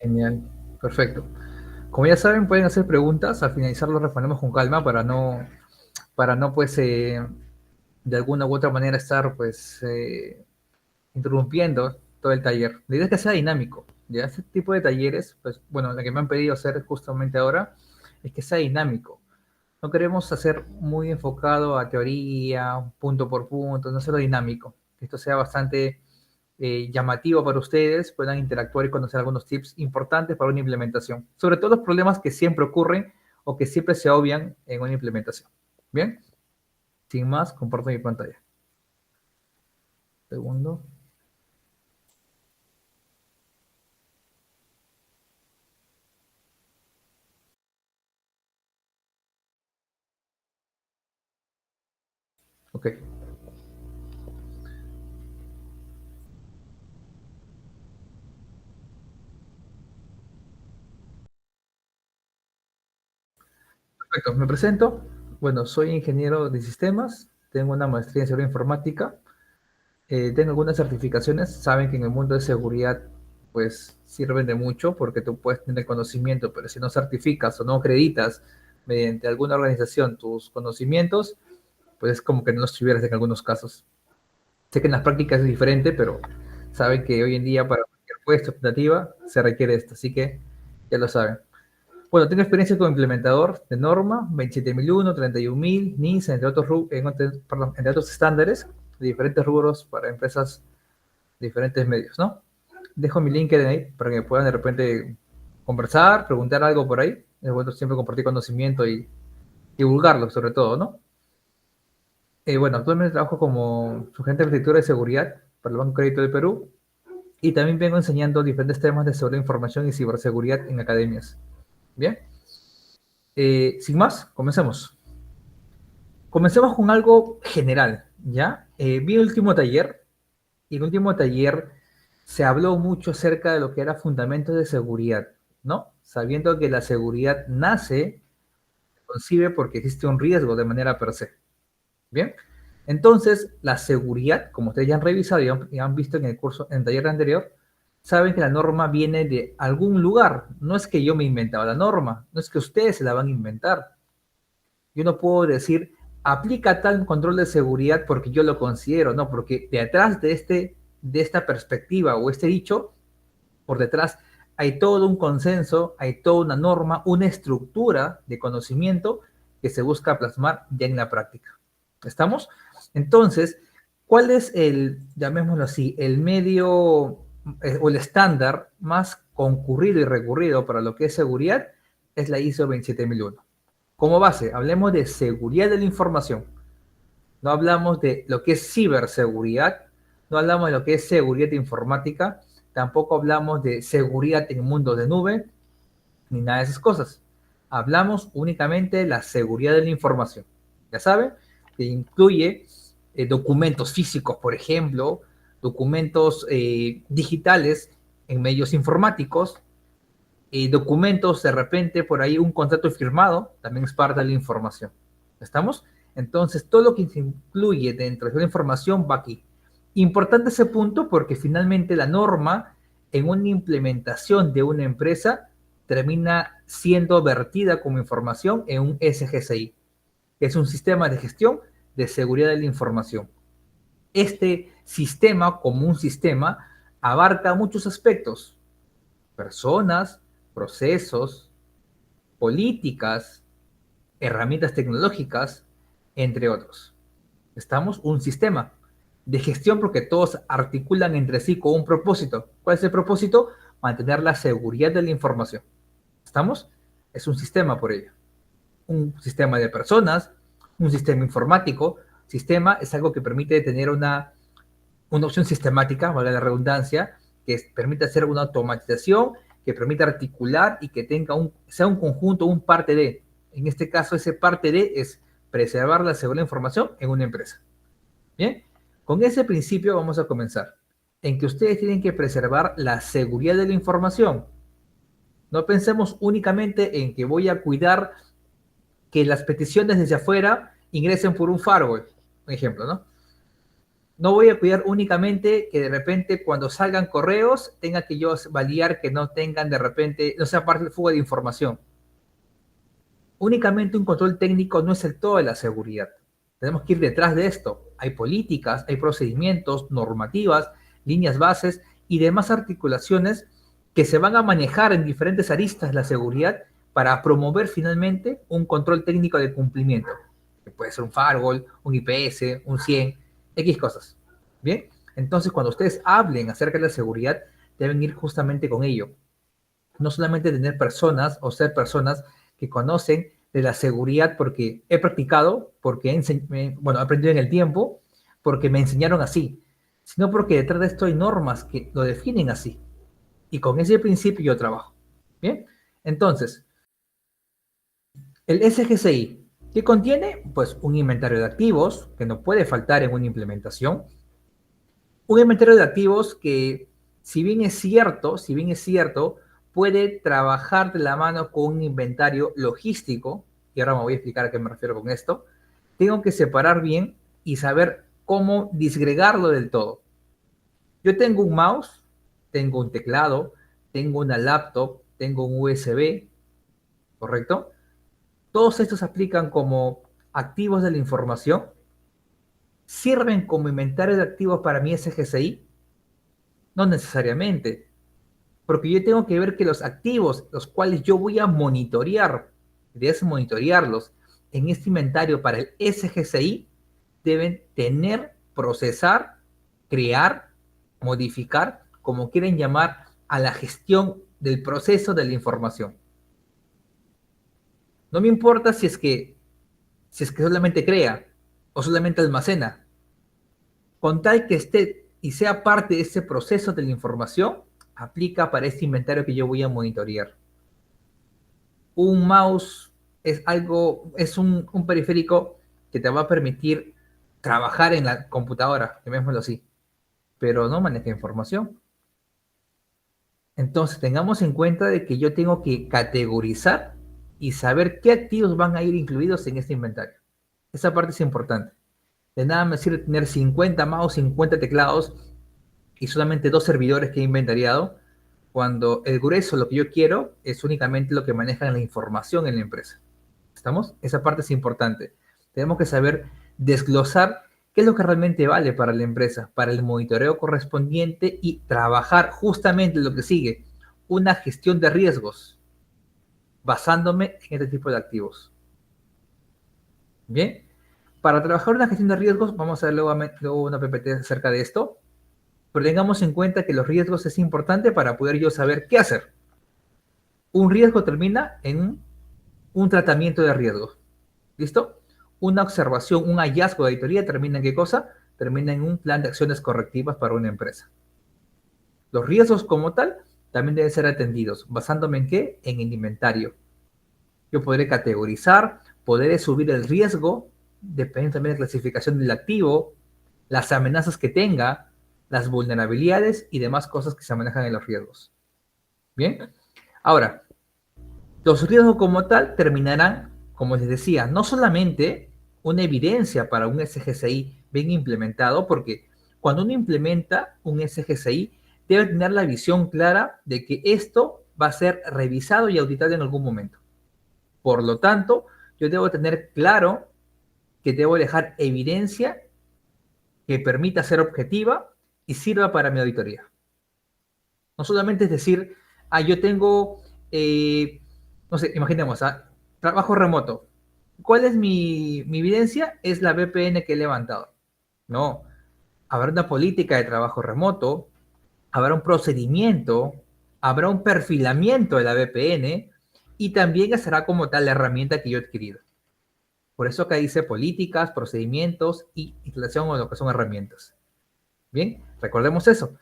Genial, perfecto. Como ya saben, pueden hacer preguntas. Al finalizar lo respondemos con calma para no pues, de alguna u otra manera estar, pues, interrumpiendo todo el taller. La idea es que sea dinámico. Ya este tipo de talleres, pues, bueno, lo que me han pedido hacer justamente ahora es que sea dinámico. No queremos hacer muy enfocado a teoría, punto por punto, no hacerlo dinámico. Que esto sea bastante llamativo para ustedes, puedan interactuar y conocer algunos tips importantes para una implementación. Sobre todo los problemas que siempre ocurren o que siempre se obvian en una implementación. Bien, sin más, comparto mi pantalla. Segundo. Ok, perfecto. Me presento. Bueno, soy ingeniero de sistemas, tengo una maestría en seguridad informática, tengo algunas certificaciones. Saben que en el mundo de seguridad, pues sirven de mucho porque tú puedes tener conocimiento, pero si no certificas o no acreditas mediante alguna organización tus conocimientos, pues es como que no los tuvieras en algunos casos. Sé que en las prácticas es diferente, pero saben que hoy en día para cualquier puesto optativa se requiere esto, así que ya lo saben. Bueno, tengo experiencia como implementador de norma 27001, 31000, NIS, entre otros estándares de diferentes rubros para empresas de diferentes medios, ¿no? Dejo mi LinkedIn ahí para que puedan de repente conversar, preguntar algo por ahí. Es bueno siempre compartir conocimiento y divulgarlo, sobre todo, ¿no? Bueno, actualmente trabajo como sugerente de arquitectura de seguridad para el Banco Crédito del Perú y también vengo enseñando diferentes temas de seguridad de información y ciberseguridad en academias. Bien, sin más, comencemos. Comencemos con algo general, ¿ya? Vi el último taller y en el último taller se habló mucho acerca de lo que era fundamentos de seguridad, ¿no? Sabiendo que la seguridad nace, concibe porque existe un riesgo de manera per se. Bien, entonces la seguridad, como ustedes ya han revisado y han visto en el curso, en el taller anterior, saben que la norma viene de algún lugar. No es que yo me inventaba la norma, no es que ustedes se la van a inventar. Yo no puedo decir, aplica tal control de seguridad porque yo lo considero, no, porque detrás de esta perspectiva o este dicho, por detrás hay todo un consenso, hay toda una norma, una estructura de conocimiento que se busca plasmar ya en la práctica. ¿Estamos? Entonces, ¿cuál es el, llamémoslo así, el medio o el estándar más concurrido y recurrido para lo que es seguridad? Es la ISO 27001. Como base, hablemos de seguridad de la información. No hablamos de lo que es ciberseguridad, no hablamos de lo que es seguridad informática, tampoco hablamos de seguridad en mundo de nube, ni nada de esas cosas. Hablamos únicamente de la seguridad de la información. Ya saben, que incluye documentos físicos, por ejemplo, documentos digitales en medios informáticos, documentos de repente por ahí un contrato firmado, también es parte de la información. ¿Estamos? Entonces, todo lo que se incluye dentro de la información va aquí. Importante ese punto porque finalmente la norma en una implementación de una empresa termina siendo vertida como información en un SGCI, que es un sistema de gestión de seguridad de la información. Este sistema, como un sistema, abarca muchos aspectos: personas, procesos, políticas, herramientas tecnológicas, entre otros. Estamos un sistema de gestión porque todos articulan entre sí con un propósito. ¿Cuál es el propósito? Mantener la seguridad de la información. ¿Estamos? Es un sistema por ello. Un sistema de personas, un sistema informático. Sistema es algo que permite tener una opción sistemática, valga la redundancia, que permite hacer una automatización, que permite articular y que tenga sea un conjunto, un parte de. En este caso, ese parte de es preservar la seguridad de la información en una empresa. Bien, con ese principio vamos a comenzar. En que ustedes tienen que preservar la seguridad de la información. No pensemos únicamente en que voy a cuidar que las peticiones desde afuera ingresen por un firewall, por ejemplo, ¿no? No voy a cuidar únicamente que de repente cuando salgan correos tenga que yo validar que no tengan de repente, no sea parte de fuga de información. Únicamente un control técnico no es el todo de la seguridad. Tenemos que ir detrás de esto. Hay políticas, hay procedimientos, normativas, líneas bases y demás articulaciones que se van a manejar en diferentes aristas de la seguridad para promover finalmente un control técnico de cumplimiento, que puede ser un firewall, un IPS, un 100, X cosas. Bien, entonces cuando ustedes hablen acerca de la seguridad, deben ir justamente con ello. No solamente tener personas o ser personas que conocen de la seguridad porque he practicado, porque bueno, he aprendido en el tiempo, porque me enseñaron así, sino porque detrás de esto hay normas que lo definen así. Y con ese principio yo trabajo. Bien, entonces, el SGCI, ¿qué contiene? Pues un inventario de activos, que no puede faltar en una implementación. Un inventario de activos que, si bien es cierto, puede trabajar de la mano con un inventario logístico, y ahora me voy a explicar a qué me refiero con esto. Tengo que separar bien y saber cómo disgregarlo del todo. Yo tengo un mouse, tengo un teclado, tengo una laptop, tengo un USB, ¿correcto? Todos estos aplican como activos de la información, sirven como inventario de activos para mi SGCI, no necesariamente, porque yo tengo que ver que los activos, los cuales yo voy a monitorear, debes monitorearlos en este inventario para el SGCI, deben tener, procesar, crear, modificar, como quieren llamar, a la gestión del proceso de la información. No me importa si es que solamente crea o solamente almacena, con tal que esté y sea parte de ese proceso de la información, aplica para este inventario que yo voy a monitorear. Un mouse es un periférico que te va a permitir trabajar en la computadora, llamémoslo así, pero no maneja información. Entonces tengamos en cuenta de que yo tengo que categorizar y saber qué activos van a ir incluidos en este inventario. Esa parte es importante. De nada me sirve tener 50 mouse, 50 teclados y solamente 2 servidores que he inventariado, cuando el grueso, lo que yo quiero, es únicamente lo que maneja la información en la empresa. ¿Estamos? Esa parte es importante. Tenemos que saber desglosar qué es lo que realmente vale para la empresa, para el monitoreo correspondiente y trabajar justamente lo que sigue, una gestión de riesgos, basándome en este tipo de activos. Bien, para trabajar una gestión de riesgos, vamos a ver luego una PPT acerca de esto, pero tengamos en cuenta que los riesgos es importante para poder yo saber qué hacer. Un riesgo termina en un tratamiento de riesgos. ¿Listo? Una observación, un hallazgo de auditoría termina en qué cosa? Termina en un plan de acciones correctivas para una empresa. Los riesgos como tal también deben ser atendidos. ¿Basándome en qué? En el inventario. Yo podré categorizar, podré subir el riesgo, depende también de la clasificación del activo, las amenazas que tenga, las vulnerabilidades y demás cosas que se manejan en los riesgos. Bien, ahora, los riesgos como tal terminarán, como les decía, no solamente una evidencia para un SGCI bien implementado, porque cuando uno implementa un SGCI, debe tener la visión clara de que esto va a ser revisado y auditado en algún momento. Por lo tanto, yo debo tener claro que debo dejar evidencia que permita ser objetiva y sirva para mi auditoría. No solamente es decir, yo tengo, no sé, imaginemos, trabajo remoto. ¿Cuál es mi evidencia? Es la VPN que he levantado. No, habrá una política de trabajo remoto, habrá un procedimiento, habrá un perfilamiento de la VPN y también será como tal la herramienta que yo he adquirido. Por eso acá dice políticas, procedimientos y instalación o lo que son herramientas. Bien, recordemos eso.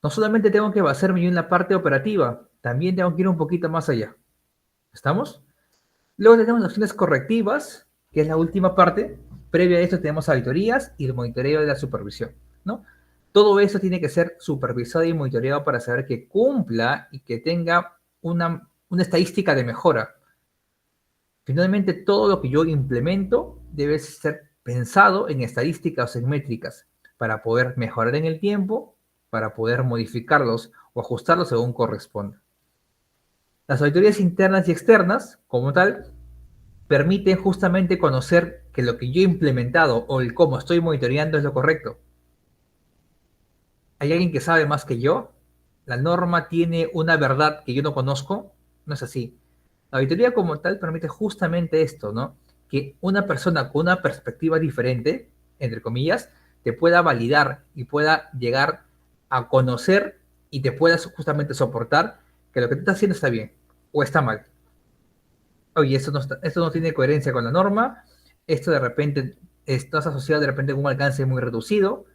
No solamente tengo que basarme en la parte operativa, también tengo que ir un poquito más allá. ¿Estamos? Luego tenemos las acciones correctivas, que es la última parte. Previa a esto tenemos auditorías y el monitoreo de la supervisión, ¿no? Todo eso tiene que ser supervisado y monitoreado para saber que cumpla y que tenga una estadística de mejora. Finalmente, todo lo que yo implemento debe ser pensado en estadísticas o en métricas para poder mejorar en el tiempo, para poder modificarlos o ajustarlos según corresponda. Las auditorías internas y externas, como tal, permiten justamente conocer que lo que yo he implementado o el cómo estoy monitoreando es lo correcto. ¿Hay alguien que sabe más que yo? ¿La norma tiene una verdad que yo no conozco? No es así. La auditoría como tal permite justamente esto, ¿no? Que una persona con una perspectiva diferente, entre comillas, te pueda validar y pueda llegar a conocer y te pueda justamente soportar que lo que tú estás haciendo está bien o está mal. Oye, esto no tiene coherencia con la norma, esto de repente estás asociado de repente con un alcance muy reducido.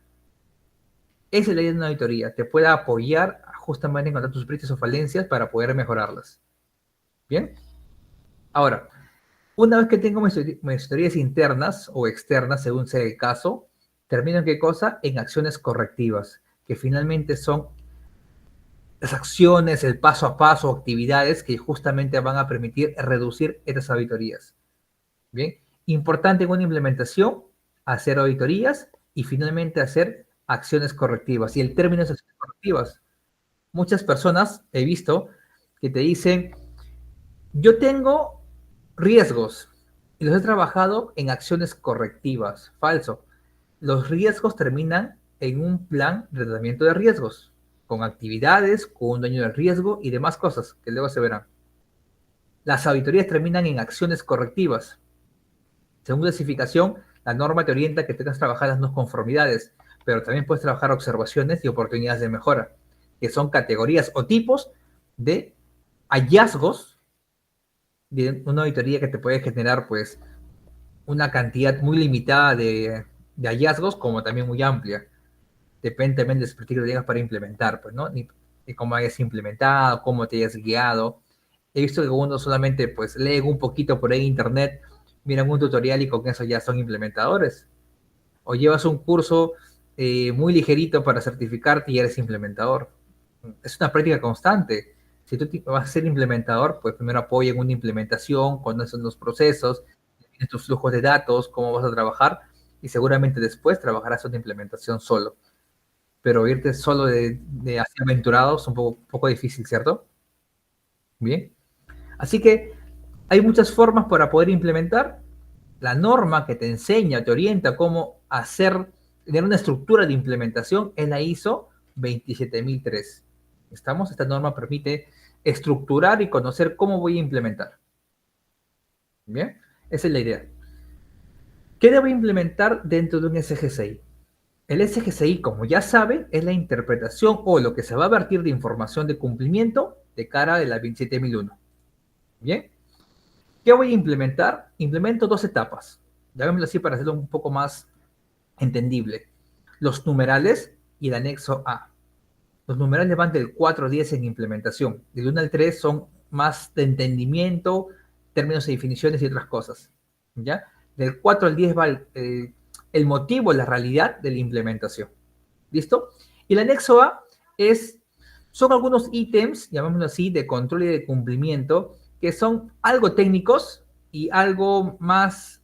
Esa es la idea de una auditoría, te pueda apoyar justamente en encontrar tus brechas o falencias para poder mejorarlas. Bien, ahora, una vez que tengo mis auditorías internas o externas, según sea el caso, termino en qué cosa? En acciones correctivas, que finalmente son las acciones, el paso a paso, actividades que justamente van a permitir reducir estas auditorías. Bien, importante en una implementación, hacer auditorías y finalmente hacer acciones correctivas. Y el término es acciones correctivas. Muchas personas he visto que te dicen, yo tengo riesgos y los he trabajado en acciones correctivas. Falso. Los riesgos terminan en un plan de tratamiento de riesgos, con actividades, con un dueño del riesgo y demás cosas que luego se verán. Las auditorías terminan en acciones correctivas. Según clasificación, la norma te orienta que tengas que trabajar las no conformidades, pero también puedes trabajar observaciones y oportunidades de mejora, que son categorías o tipos de hallazgos de una auditoría que te puede generar pues una cantidad muy limitada de hallazgos como también muy amplia. Depende también del expertise que tengas para implementar, pues, ¿no? Y cómo hayas implementado, cómo te hayas guiado. He visto que uno solamente pues lee un poquito por ahí en internet, miran un tutorial y con eso ya son implementadores. O llevas un curso muy ligerito para certificarte y eres implementador. Es una práctica constante. Si tú vas a ser implementador, pues primero apoya en una implementación, conoces los procesos, tienes tus flujos de datos, cómo vas a trabajar, y seguramente después trabajarás una implementación solo. Pero irte solo de así aventurado es un poco difícil, ¿cierto? Bien. Así que hay muchas formas para poder implementar. La norma que te enseña, te orienta cómo hacer, tener una estructura de implementación es la ISO 27003. ¿Estamos? Esta norma permite estructurar y conocer cómo voy a implementar. Bien, esa es la idea. ¿Qué debo implementar dentro de un SGCI? El SGCI, como ya sabe, es la interpretación o lo que se va a vertir de información de cumplimiento de cara de la 27001. Bien, ¿qué voy a implementar? Implemento dos etapas. Llamémoslo así para hacerlo un poco más entendible. Los numerales y el anexo A. Los numerales van del 4 al 10 en implementación. Del 1 al 3 son más de entendimiento, términos y definiciones y otras cosas. ¿Ya? Del 4 al 10 va el motivo, la realidad de la implementación. ¿Listo? Y el anexo A son algunos ítems, llamémoslo así, de control y de cumplimiento, que son algo técnicos y algo más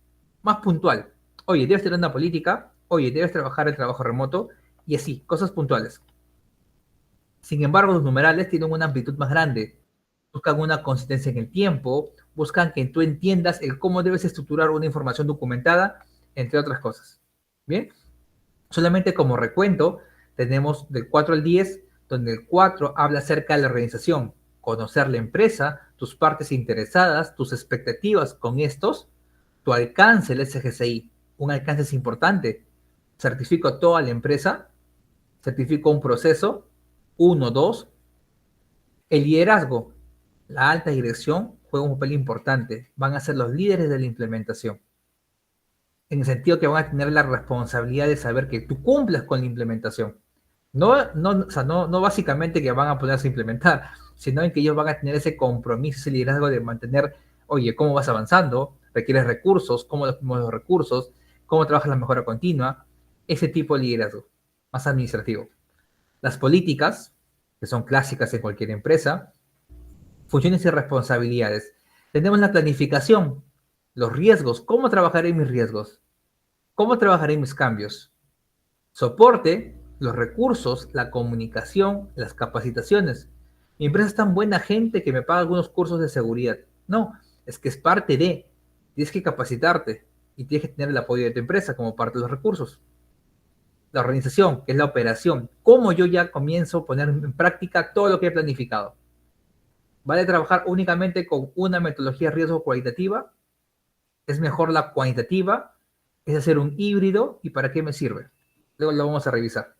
puntual. Oye, debes tener una política, oye, debes trabajar el trabajo remoto, y así, cosas puntuales. Sin embargo, los numerales tienen una amplitud más grande. Buscan una consistencia en el tiempo, buscan que tú entiendas el cómo debes estructurar una información documentada, entre otras cosas. Bien, solamente como recuento, tenemos del 4 al 10, donde el 4 habla acerca de la organización, conocer la empresa, tus partes interesadas, tus expectativas con estos, tu alcance, el SGCI. Un alcance es importante. Certifico toda la empresa, certifico un proceso, uno, dos. El liderazgo, la alta dirección juega un papel importante. Van a ser los líderes de la implementación. En el sentido que van a tener la responsabilidad de saber que tú cumplas con la implementación. No básicamente que van a ponerse a implementar, sino en que ellos van a tener ese compromiso, ese liderazgo de mantener, oye, ¿cómo vas avanzando? ¿Requieres recursos? ¿Cómo los recursos? ¿Cómo trabajas la mejora continua? Ese tipo de liderazgo, más administrativo. Las políticas, que son clásicas en cualquier empresa, funciones y responsabilidades. Tenemos la planificación, los riesgos, ¿cómo trabajaré mis riesgos? ¿Cómo trabajaré mis cambios? Soporte, los recursos, la comunicación, las capacitaciones. Mi empresa es tan buena gente que me paga algunos cursos de seguridad. No, es que es parte de. Tienes que capacitarte y tienes que tener el apoyo de tu empresa como parte de los recursos. La organización, que es la operación. ¿Cómo yo ya comienzo a poner en práctica todo lo que he planificado? ¿Vale trabajar únicamente con una metodología de riesgo cualitativa? ¿Es mejor la cuantitativa? ¿Es hacer un híbrido? ¿Y para qué me sirve? Luego lo vamos a revisar.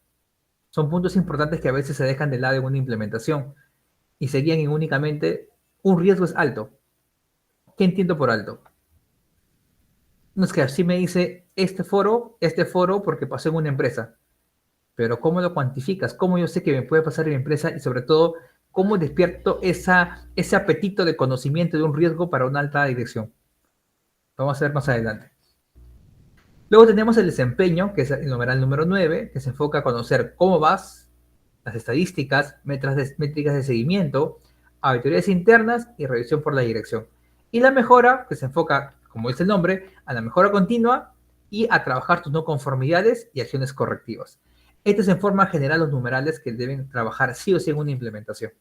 Son puntos importantes que a veces se dejan de lado en una implementación y se guían en únicamente un riesgo es alto. ¿Qué entiendo por alto? No es que así me dice este foro porque pasó en una empresa, pero ¿cómo lo cuantificas? ¿Cómo yo sé que me puede pasar en mi empresa? Y sobre todo, ¿cómo despierto ese apetito de conocimiento de un riesgo para una alta dirección? Vamos a ver más adelante. Luego tenemos el desempeño, que es el numeral número 9, que se enfoca a conocer cómo vas, las estadísticas, métricas de seguimiento, auditorías internas y revisión por la dirección. Y la mejora, que se enfoca, como dice el nombre, a la mejora continua y a trabajar tus no conformidades y acciones correctivas. Este es en forma general los numerales que deben trabajar sí o sí en una implementación.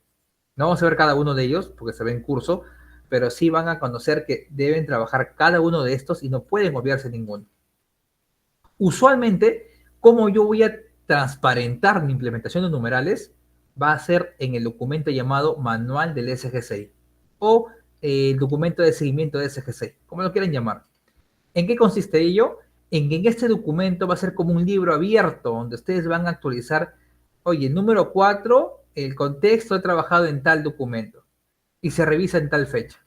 No vamos a ver cada uno de ellos porque se ve en curso, pero sí van a conocer que deben trabajar cada uno de estos y no pueden obviarse ninguno. Usualmente, cómo yo voy a transparentar mi implementación de numerales va a ser en el documento llamado Manual del SGCI o el documento de seguimiento de SGCI, como lo quieran llamar. ¿En qué consiste ello? En que en este documento va a ser como un libro abierto donde ustedes van a actualizar, oye, número 4, el contexto he trabajado en tal documento y se revisa en tal fecha.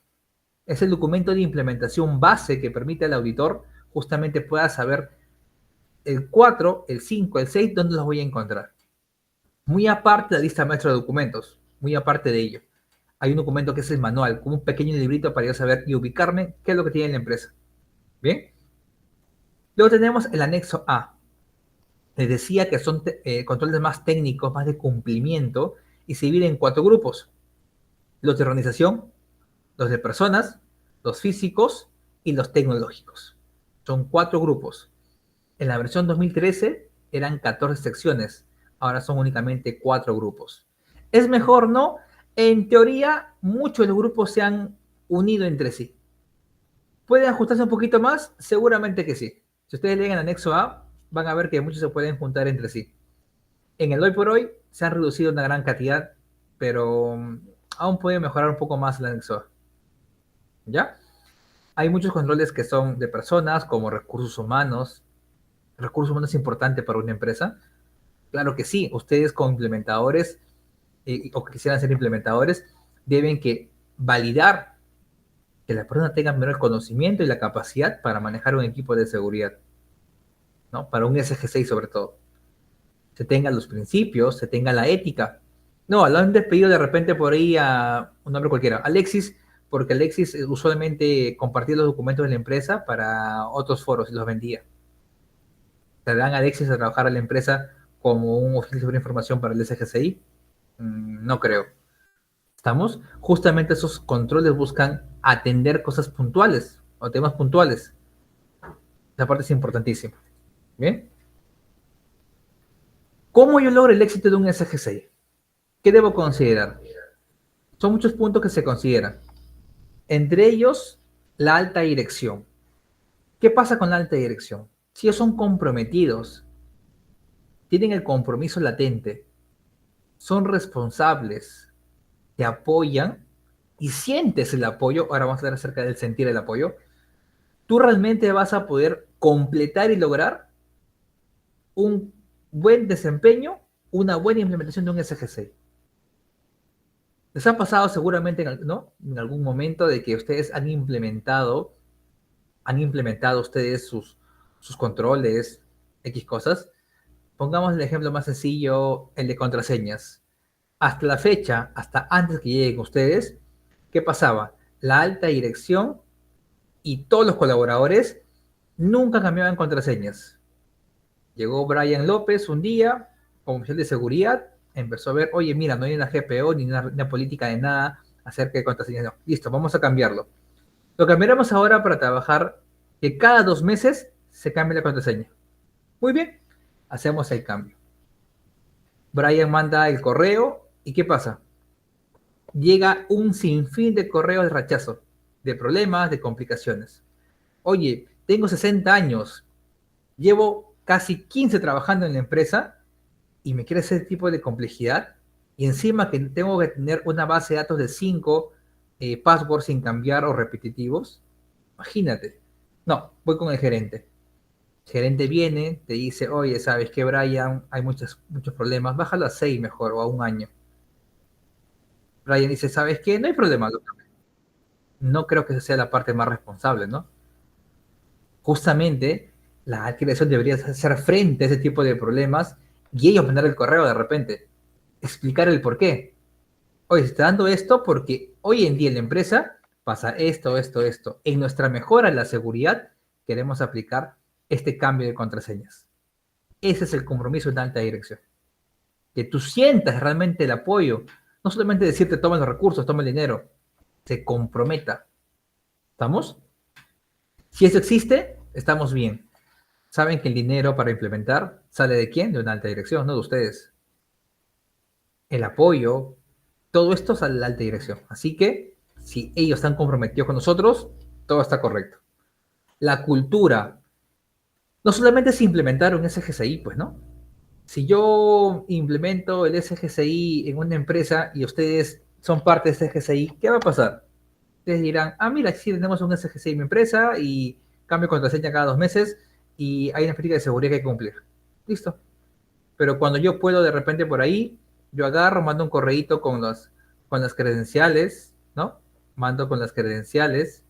Es el documento de implementación base que permite al auditor justamente pueda saber el 4, el 5, el 6, ¿dónde los voy a encontrar? Muy aparte de la lista maestra de documentos, muy aparte de ello, hay un documento que es el manual, como un pequeño librito para yo saber y ubicarme qué es lo que tiene la empresa. Bien. Luego tenemos el anexo A. Les decía que son controles más técnicos, más de cumplimiento, y se dividen en 4 grupos. Los de organización, los de personas, los físicos y los tecnológicos. Son 4 grupos. En la versión 2013 eran 14 secciones, ahora son únicamente 4 grupos. ¿Es mejor, no? En teoría, muchos de los grupos se han unido entre sí. ¿Pueden ajustarse un poquito más? Seguramente que sí. Si ustedes leen el anexo A, van a ver que muchos se pueden juntar entre sí. En el hoy por hoy se han reducido una gran cantidad, pero aún puede mejorar un poco más el anexo A. ¿Ya? Hay muchos controles que son de personas, como recursos humanos. ¿Recursos humanos es importante para una empresa? Claro que sí. Ustedes como implementadores o que quisieran ser implementadores deben que validar que la persona tenga menor conocimiento y la capacidad para manejar un equipo de seguridad, ¿no? Para un SG6 sobre todo. Se tengan los principios, se tenga la ética. No, lo han despedido de repente por ahí a un nombre cualquiera, Alexis, porque Alexis usualmente compartía los documentos de la empresa para otros foros y los vendía. ¿Se dan a Alexis a trabajar a la empresa como un oficial de información para el SGCI? No creo. ¿Estamos? Justamente esos controles buscan atender cosas puntuales o temas puntuales. Esa parte es importantísima. ¿Bien? ¿Cómo yo logro el éxito de un SGCI? ¿Qué debo considerar? Son muchos puntos que se consideran. Entre ellos, la alta dirección. ¿Qué pasa con la alta dirección? Si ellos son comprometidos, tienen el compromiso latente, son responsables, te apoyan y sientes el apoyo, ahora vamos a hablar acerca del sentir el apoyo, tú realmente vas a poder completar y lograr un buen desempeño, una buena implementación de un SGC. Les ha pasado seguramente ¿no? En algún momento de que ustedes han implementado ustedes sus controles, X cosas. Pongamos el ejemplo más sencillo, el de contraseñas. Hasta la fecha, hasta antes que lleguen ustedes, ¿qué pasaba? La alta dirección y todos los colaboradores nunca cambiaban contraseñas. Llegó Brian López un día, como oficial de seguridad, empezó a ver, oye, mira, no hay una GPO ni una política de nada acerca de contraseñas. No, listo, vamos a cambiarlo. Lo cambiaremos ahora para trabajar que cada 2 meses se cambie la contraseña. Muy bien. hacemos el cambio. Brian manda el correo y ¿qué pasa? Llega un sinfín de correos de rechazo, de problemas, de complicaciones. Oye, tengo 60 años, llevo casi 15 trabajando en la empresa y me quiere ese tipo de complejidad. Y encima que tengo que tener una base de datos de 5 passwords sin cambiar o repetitivos. Imagínate. No, voy con el gerente. El gerente viene, te dice, oye, ¿sabes qué, Brian? Hay muchos problemas, bájalo a 6 mejor o a un año. Brian dice, ¿sabes qué? No hay problema. No creo que esa sea la parte más responsable, ¿no? Justamente la adquisición debería hacer frente a ese tipo de problemas y ellos mandar el correo de repente, explicar el por qué. Oye, se está dando esto porque hoy en día en la empresa pasa esto, esto, esto. En nuestra mejora en la seguridad queremos aplicar este cambio de contraseñas. Ese es el compromiso de alta dirección. Que tú sientas realmente el apoyo, no solamente decirte toma los recursos, toma el dinero, se comprometa. ¿Estamos? Si eso existe, estamos bien. Saben que el dinero para implementar sale de quién? De una alta dirección, no de ustedes. El apoyo, todo esto sale de la alta dirección. Así que, si ellos están comprometidos con nosotros, todo está correcto. La cultura, no solamente es implementar un SGCI, pues, ¿no? Si yo implemento el SGCI en una empresa y ustedes son parte de ese SGCI, ¿qué va a pasar? Ustedes dirán, ah, mira, sí tenemos un SGCI en mi empresa y cambio contraseña cada 2 meses y hay una política de seguridad que hay que cumplir. Listo. Pero cuando yo puedo de repente por ahí, yo agarro, mando un correíto con las credenciales, ¿no? Mando con las credenciales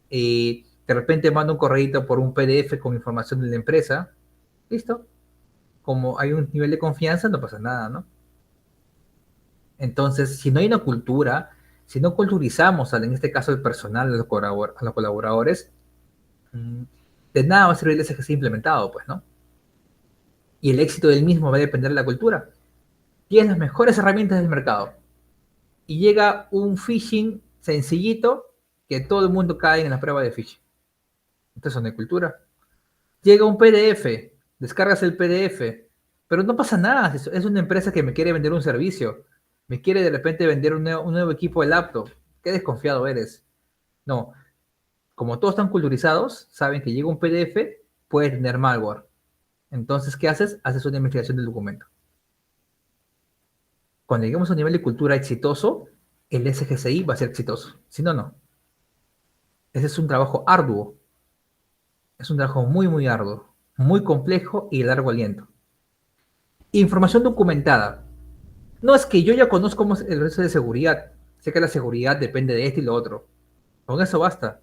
y de repente mando un correíto por un PDF con información de la empresa. Listo. Como hay un nivel de confianza, no pasa nada, ¿no? Entonces, si no hay una cultura, si no culturizamos, en este caso el personal, a los colaboradores, mm, de nada va a servir el SGC implementado, pues, ¿no? Y el éxito del mismo va a depender de la cultura. Tienes las mejores herramientas del mercado y llega un phishing sencillito que todo el mundo cae en la prueba de phishing. Entonces no hay cultura. Llega un PDF, descargas el PDF, pero no pasa nada. Es una empresa que me quiere vender un servicio, me quiere de repente vender un nuevo equipo de laptop. Qué desconfiado eres. No, como todos están culturizados, saben que llega un PDF, puede tener malware. Entonces, ¿qué haces? Haces una investigación del documento. Cuando lleguemos a un nivel de cultura exitoso, el SGCI va a ser exitoso. Si no, no. Ese es un trabajo arduo. Es un trabajo muy, muy arduo, muy complejo y de largo aliento. Información documentada. No es que yo ya conozco cómo es el resto de seguridad. Sé que la seguridad depende de esto y lo otro. ¿Con eso basta?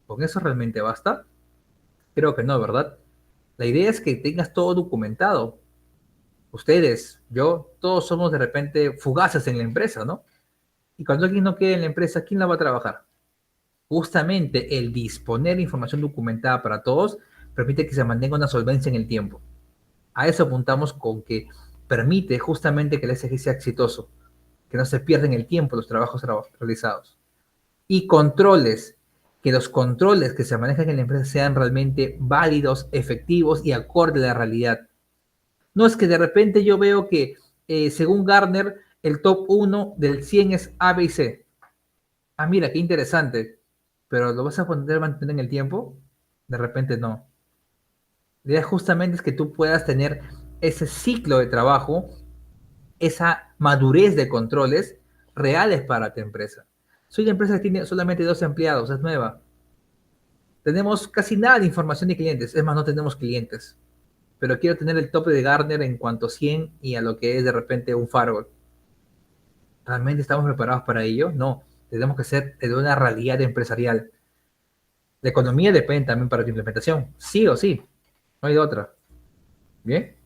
¿Con eso realmente basta? Creo que no, ¿verdad? La idea es que tengas todo documentado. Ustedes, yo, todos somos de repente fugaces en la empresa, ¿no? Y cuando alguien no quede en la empresa, ¿quién la va a trabajar? Justamente el disponer de información documentada para todos permite que se mantenga una solvencia en el tiempo. A eso apuntamos con que permite justamente que el SG sea exitoso, que no se pierda en el tiempo los trabajos realizados. Y controles, que los controles que se manejan en la empresa sean realmente válidos, efectivos y acorde a la realidad. No es que de repente yo veo que, según Gartner, el top 1 del 100 es A, B y C. Ah, mira, qué interesante. Pero ¿lo vas a poder mantener en el tiempo? De repente no. La idea justamente es que tú puedas tener ese ciclo de trabajo, esa madurez de controles reales para tu empresa. Soy una empresa que tiene solamente 2 empleados, es nueva. Tenemos casi nada de información de clientes, es más, no tenemos clientes. Pero quiero tener el tope de Gartner en cuanto a 100 y a lo que es de repente un firewall. ¿Realmente estamos preparados para ello? No, tenemos que ser de una realidad empresarial. La economía depende también para tu implementación, sí o sí, no hay de otra. Bien.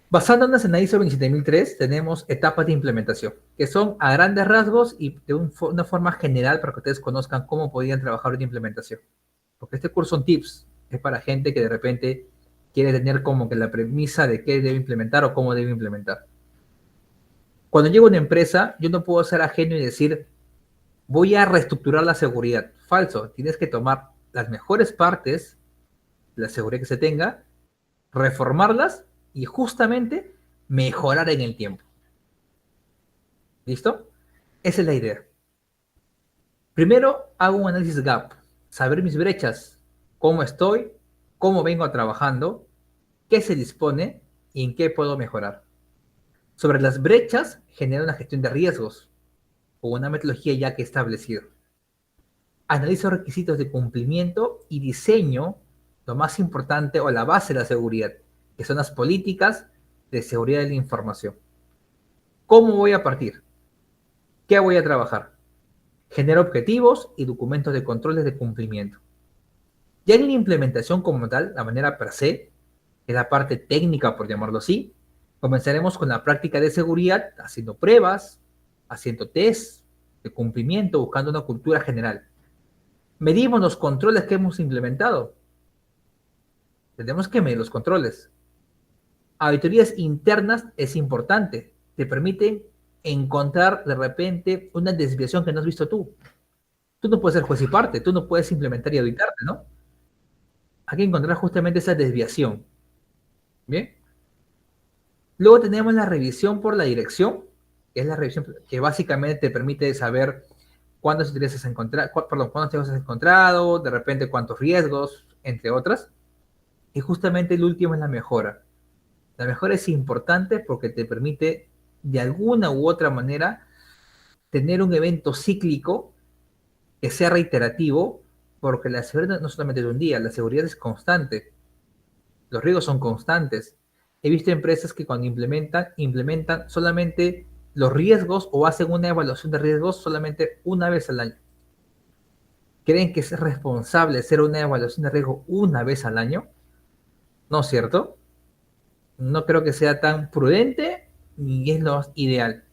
Basándonos en la ISO 27003, tenemos etapas de implementación, que son a grandes rasgos y de una forma general para que ustedes conozcan cómo podrían trabajar una implementación. Porque este curso son tips, es para gente que de repente quiere tener como que la premisa de qué debe implementar o cómo debe implementar. Cuando llego a una empresa, yo no puedo ser ajeno y decir, voy a reestructurar la seguridad. Falso, tienes que tomar las mejores partes de la seguridad que se tenga reformarlas y justamente mejorar en el tiempo. ¿Listo? Esa es la idea. Primero hago un análisis gap, saber mis brechas, cómo estoy, cómo vengo trabajando, qué se dispone y en qué puedo mejorar. Sobre las brechas, genero una gestión de riesgos o una metodología ya que he establecido. Analizo requisitos de cumplimiento y diseño lo más importante o la base de la seguridad, que son las políticas de seguridad de la información. ¿Cómo voy a partir? ¿Qué voy a trabajar? Genero objetivos y documentos de controles de cumplimiento. Ya en la implementación como tal, la manera per se, que es la parte técnica, por llamarlo así, comenzaremos con la práctica de seguridad, haciendo pruebas, haciendo test de cumplimiento, buscando una cultura general. Medimos los controles que hemos implementado. Tenemos que medir los controles. Auditorías internas es importante. Te permiten encontrar de repente una desviación que no has visto tú. Tú no puedes ser juez y parte, tú no puedes implementar y auditarte, ¿no? Hay que encontrar justamente esa desviación. ¿Bien? Luego tenemos la revisión por la dirección, que es la revisión que básicamente te permite saber cuántos intereses has encontrado, perdón, cuántos riesgos has encontrado, de repente cuántos riesgos, entre otras. Y justamente el último es la mejora. La mejora es importante porque te permite de alguna u otra manera tener un evento cíclico que sea reiterativo, porque la seguridad no solamente de un día, la seguridad es constante, los riesgos son constantes. He visto empresas que cuando implementan solamente los riesgos o hacen una evaluación de riesgos solamente una vez al año. ¿Creen que es responsable hacer una evaluación de riesgo una vez al año? ¿No es cierto? No creo que sea tan prudente ni es lo ideal.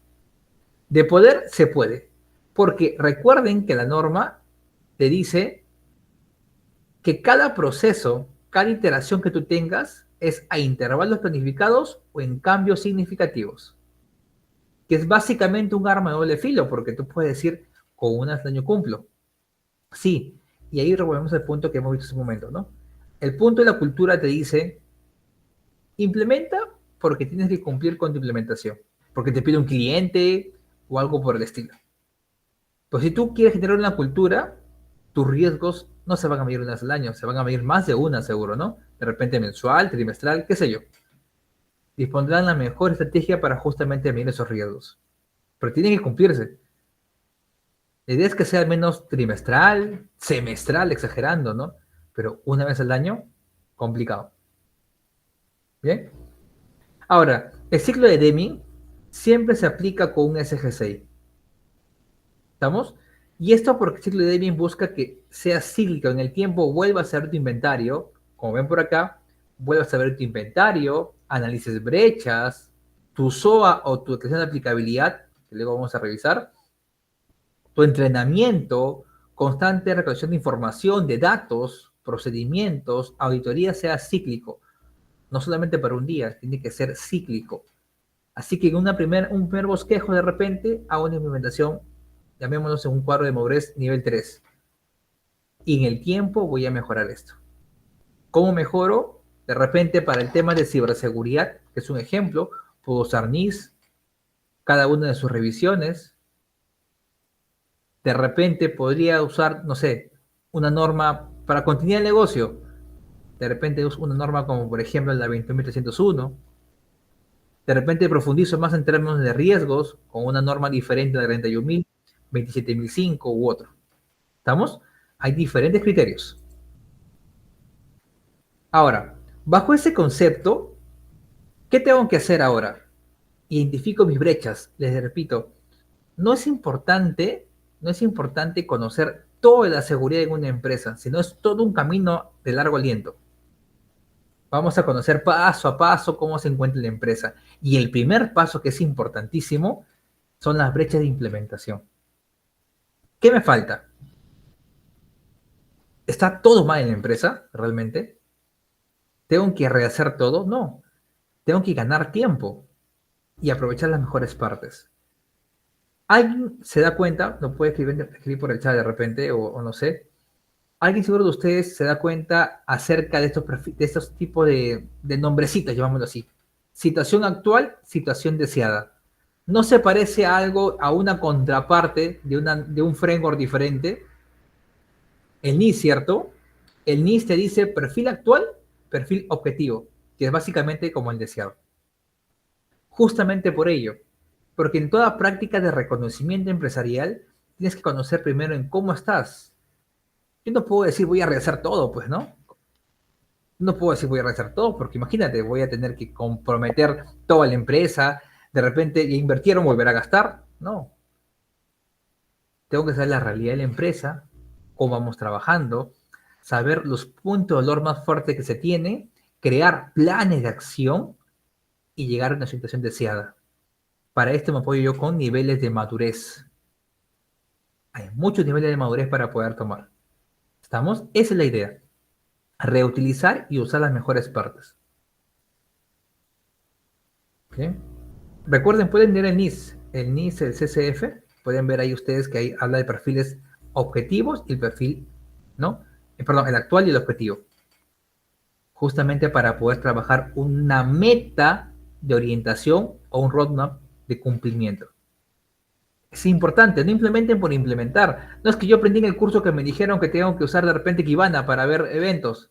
De poder, se puede. Porque recuerden que la norma te dice que cada proceso, cada iteración que tú tengas es a intervalos planificados o en cambios significativos. Que es básicamente un arma de doble filo, porque tú puedes decir, con un año cumplo. Sí, y ahí revolvemos el punto que hemos visto hace un momento, ¿no? El punto de la cultura te dice, implementa porque tienes que cumplir con tu implementación, porque te pide un cliente o algo por el estilo. Pues si tú quieres generar una cultura, tus riesgos no se van a medir una vez al año, se van a medir más de una seguro, ¿no? De repente mensual, trimestral, qué sé yo. Dispondrán la mejor estrategia para justamente medir esos riesgos. Pero tienen que cumplirse. La idea es que sea al menos trimestral, semestral, exagerando, ¿no? Pero una vez al año, complicado. ¿Bien? Ahora, el ciclo de Deming siempre se aplica con un SG6. ¿Estamos? Y esto porque el ciclo de Deming busca que sea cíclico en el tiempo, vuelva a ser tu inventario, como ven por acá, vuelva a saber tu inventario, analices brechas, tu SOA o tu declaración de aplicabilidad, que luego vamos a revisar, tu entrenamiento, constante recolección de información, de datos, procedimientos, auditoría sea cíclico, no solamente para un día, tiene que ser cíclico. Así que en un primer bosquejo de repente hago una implementación, llamémonos en un cuadro de madurez nivel 3. Y en el tiempo voy a mejorar esto. ¿Cómo mejoro? De repente para el tema de ciberseguridad, que es un ejemplo, puedo usar NIS, cada una de sus revisiones. De repente podría usar, no sé, una norma para continuar el negocio. De repente uso una norma como por ejemplo la 20301. De repente profundizo más en términos de riesgos con una norma diferente a la 31.000, 27.005 u otro. ¿Estamos? Hay diferentes criterios. Ahora, bajo ese concepto, ¿qué tengo que hacer ahora? Identifico mis brechas. Les repito, no es importante, no es importante conocer toda la seguridad en una empresa, sino es todo un camino de largo aliento. Vamos a conocer paso a paso cómo se encuentra la empresa. Y el primer paso, que es importantísimo, son las brechas de implementación. ¿Qué me falta? ¿Está todo mal en la empresa realmente? ¿Tengo que rehacer todo? No. Tengo que ganar tiempo y aprovechar las mejores partes. Alguien se da cuenta, lo puede escribir por el chat de repente, o no sé, ¿Alguien seguro de ustedes se da cuenta acerca de de estos tipos de nombrecitos, llamémoslo así? Situación actual, situación deseada. ¿No se parece a algo, a una contraparte de un framework diferente? El NIS, ¿cierto? El NIS te dice perfil actual, perfil objetivo, que es básicamente como el deseado. Justamente por ello, porque en toda práctica de reconocimiento empresarial tienes que conocer primero en cómo estás. Yo no puedo decir voy a realizar todo, pues, ¿no? No puedo decir voy a realizar todo, porque imagínate, voy a tener que comprometer toda la empresa, de repente ya invirtieron, volver a gastar. No, tengo que saber la realidad de la empresa, cómo vamos trabajando, saber los puntos de dolor más fuertes que se tiene, crear planes de acción y llegar a una situación deseada. Para esto me apoyo yo con niveles de madurez. Hay muchos niveles de madurez para poder tomar. ¿Estamos? Esa es la idea. Reutilizar y usar las mejores partes. ¿Okay? Recuerden, pueden ver el NIS, el CCF, pueden ver ahí ustedes que ahí habla de perfiles objetivos y el perfil, ¿no? Perdón, el actual y el objetivo. Justamente para poder trabajar una meta de orientación o un roadmap de cumplimiento. Es importante, no implementen por implementar. No es que yo aprendí en el curso que me dijeron que tengo que usar de repente Kibana para ver eventos.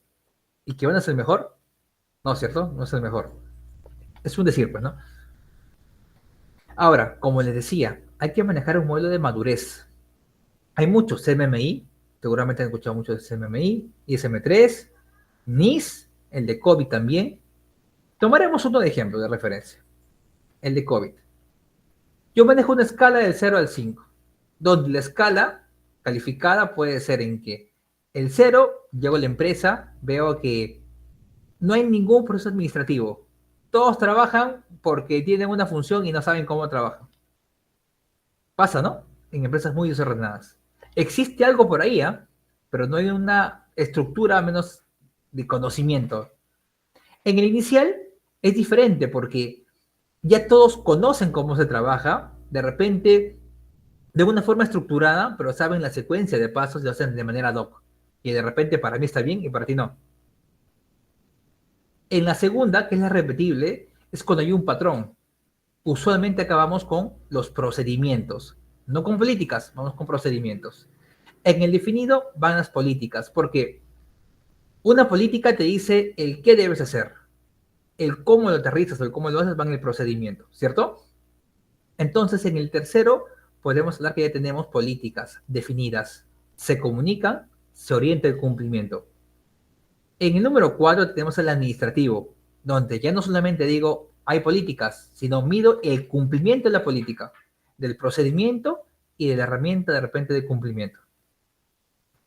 ¿Y Kibana es el mejor? No, ¿cierto? No es el mejor. Es un decir, pues, ¿no? Ahora, como les decía, hay que manejar un modelo de madurez. Hay muchos CMMI, seguramente han escuchado mucho de CMMI, ISM3, NIS, el de COVID también. Tomaremos uno de ejemplo, de referencia, el de COVID. Yo manejo una escala del 0 al 5, donde la escala calificada puede ser en que el 0, llego a la empresa, veo que no hay ningún proceso administrativo. Todos trabajan porque tienen una función y no saben cómo trabajan. Pasa, ¿no? En empresas muy desordenadas. Existe algo por ahí, ¿eh? Pero no hay una estructura menos de conocimiento. En el inicial es diferente porque ya todos conocen cómo se trabaja, de repente de una forma estructurada, pero saben la secuencia de pasos y lo hacen de manera ad hoc. Y de repente para mí está bien y para ti no. En la segunda, que es la repetible, es cuando hay un patrón. Usualmente acabamos con los procedimientos, no con políticas, vamos con procedimientos. En el definido van las políticas, porque una política te dice el qué debes hacer, el cómo lo aterrizas o el cómo lo haces va en el procedimiento, ¿cierto? Entonces, en el tercero, podemos hablar que ya tenemos políticas definidas, se comunican, se orienta el cumplimiento. En el número 4 tenemos el administrativo, donde ya no solamente digo hay políticas, sino mido el cumplimiento de la política, del procedimiento y de la herramienta de repente de cumplimiento.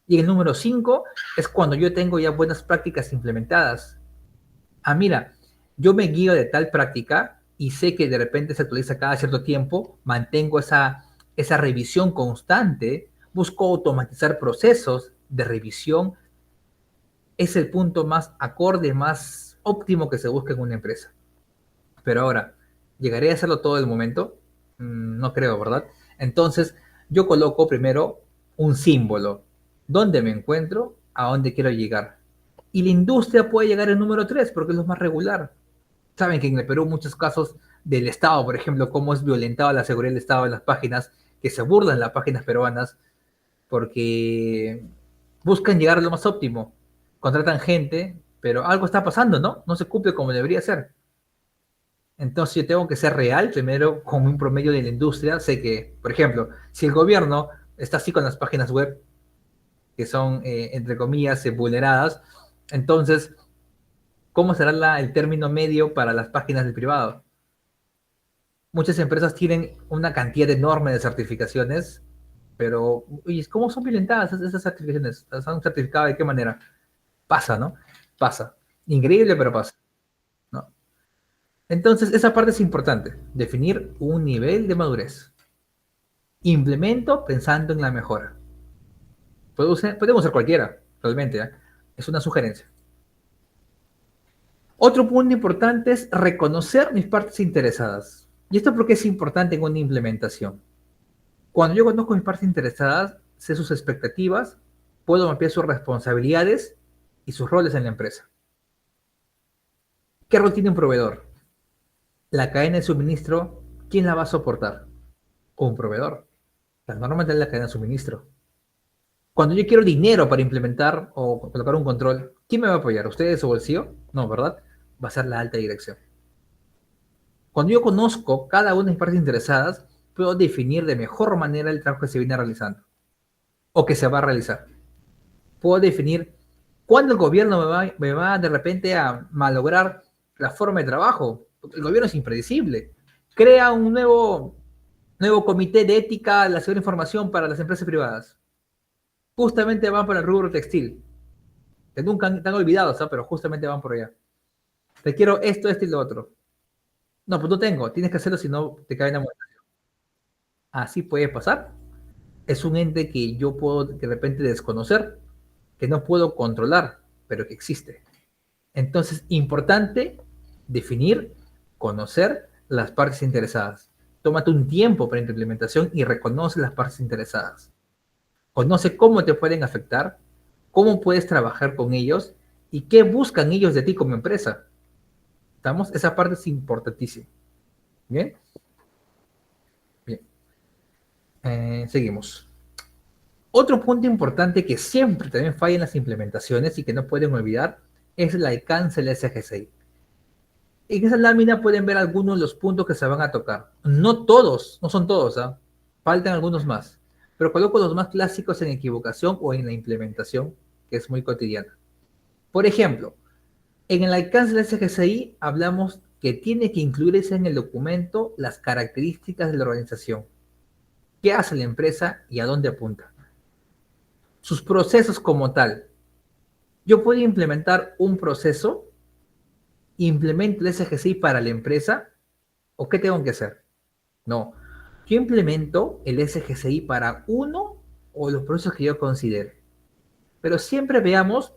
Y el número 5 es cuando yo tengo ya buenas prácticas implementadas. Ah, mira, yo me guío de tal práctica y sé que de repente se actualiza cada cierto tiempo, mantengo esa revisión constante, busco automatizar procesos de revisión, es el punto más acorde, más óptimo que se busca en una empresa. Pero ahora, ¿llegaré a hacerlo todo el momento? No creo, ¿verdad? Entonces, yo coloco primero un símbolo. ¿Dónde me encuentro? ¿A dónde quiero llegar? Y la industria puede llegar al número 3 porque es lo más regular. Saben que en el Perú muchos casos del Estado, por ejemplo, cómo es violentada la seguridad del Estado en las páginas, que se burlan las páginas peruanas porque buscan llegar a lo más óptimo. Contratan gente, pero algo está pasando, ¿no? No se cumple como debería ser. Entonces yo tengo que ser real, primero, como un promedio de la industria. Sé que, por ejemplo, si el gobierno está así con las páginas web, que son, entre comillas, vulneradas, entonces, ¿cómo será el término medio para las páginas del privado? Muchas empresas tienen una cantidad enorme de certificaciones, pero, oye, ¿cómo son violentadas esas certificaciones? ¿Las han certificado de qué manera? Pasa, ¿no? Pasa. Increíble, pero pasa, ¿no? Entonces, esa parte es importante, definir un nivel de madurez. Implemento pensando en la mejora. Podemos ser cualquiera, realmente, ¿eh? Es una sugerencia. Otro punto importante es reconocer mis partes interesadas. ¿Y esto por qué es importante en una implementación? Cuando yo conozco mis partes interesadas, sé sus expectativas, Puedo mapear sus responsabilidades y sus roles en la empresa. ¿Qué rol tiene un proveedor? La cadena de suministro, ¿quién la va a soportar? Un proveedor. La norma es la cadena de suministro. Cuando yo quiero dinero para implementar o colocar un control, ¿quién me va a apoyar? ¿Ustedes su bolsillo? No, ¿verdad? Va a ser la alta dirección. Cuando yo conozco cada una de las partes interesadas, puedo definir de mejor manera el trabajo que se viene realizando o que se va a realizar. Puedo definir cuándo el gobierno me va de repente a malograr la forma de trabajo. El gobierno es impredecible. Crea un nuevo comité de ética de la seguridad de información para las empresas privadas. Justamente van por el rubro textil, que nunca están olvidados, ¿sabes? Pero justamente van por allá. Te quiero esto, esto y lo otro. No, pues no tengo, tienes que hacerlo si no te cae en la muerte. Así puede pasar. Es un ente que yo puedo de repente desconocer, que no puedo controlar, pero que existe. Entonces, importante definir, conocer las partes interesadas. Tómate un tiempo para la implementación y reconoce las partes interesadas. Conoce cómo te pueden afectar, cómo puedes trabajar con ellos y qué buscan ellos de ti como empresa. ¿Estamos? Esa parte es importantísima. ¿Bien? Bien. Seguimos. Otro punto importante que siempre también falla en las implementaciones y que no pueden olvidar es el alcance del SGCI. En esa lámina pueden ver algunos de los puntos que se van a tocar. No todos, no son todos, ¿ah? Faltan algunos más. Pero coloco los más clásicos en equivocación o en la implementación, que es muy cotidiana. Por ejemplo, en el alcance del SGCI hablamos que tiene que incluirse en el documento las características de la organización. ¿Qué hace la empresa y a dónde apunta? Sus procesos como tal. Yo puedo implementar un proceso, implemento el SGCI para la empresa, ¿o qué tengo que hacer? No, yo implemento el SGCI para uno o los procesos que yo considere. Pero siempre veamos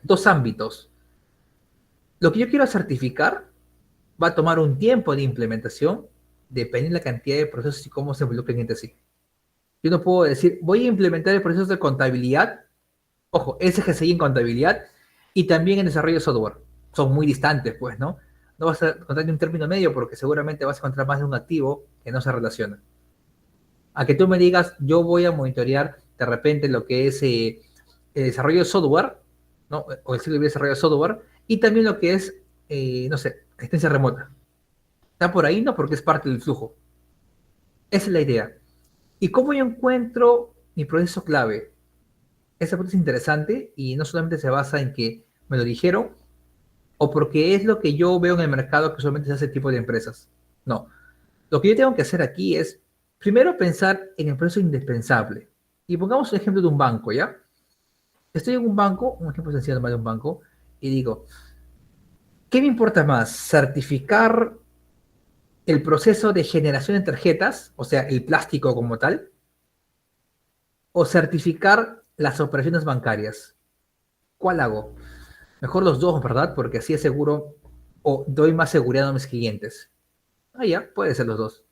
dos ámbitos. Lo que yo quiero certificar va a tomar un tiempo de implementación, dependiendo de la cantidad de procesos y cómo se involucren entre sí. Yo no puedo decir, voy a implementar el proceso de contabilidad, ojo, SGCI en contabilidad y también en desarrollo de software. Son muy distantes, pues, ¿no? No vas a encontrar un término medio porque seguramente vas a encontrar más de un activo que no se relaciona. A que tú me digas, yo voy a monitorear de repente lo que es el desarrollo de software, ¿no? O el ciclo de desarrollo de software, y también lo que es, no sé, asistencia remota. Está por ahí, ¿no? Porque es parte del flujo. Esa es la idea. ¿Y cómo yo encuentro mi proceso clave? Esa parte es interesante y no solamente se basa en que me lo dijeron o porque es lo que yo veo en el mercado que solamente se hace tipo de empresas. No. Lo que yo tengo que hacer aquí es, primero, pensar en el proceso indispensable. Y pongamos un ejemplo de un banco, ¿ya? Estoy en un banco, un ejemplo sencillo más de un banco, y digo, ¿qué me importa más? ¿Certificar el proceso de generación de tarjetas, o sea, el plástico como tal, o certificar las operaciones bancarias? ¿Cuál hago? Mejor los dos, ¿verdad? Porque así aseguro o doy más seguridad a mis clientes. Ah, ya, puede ser los dos.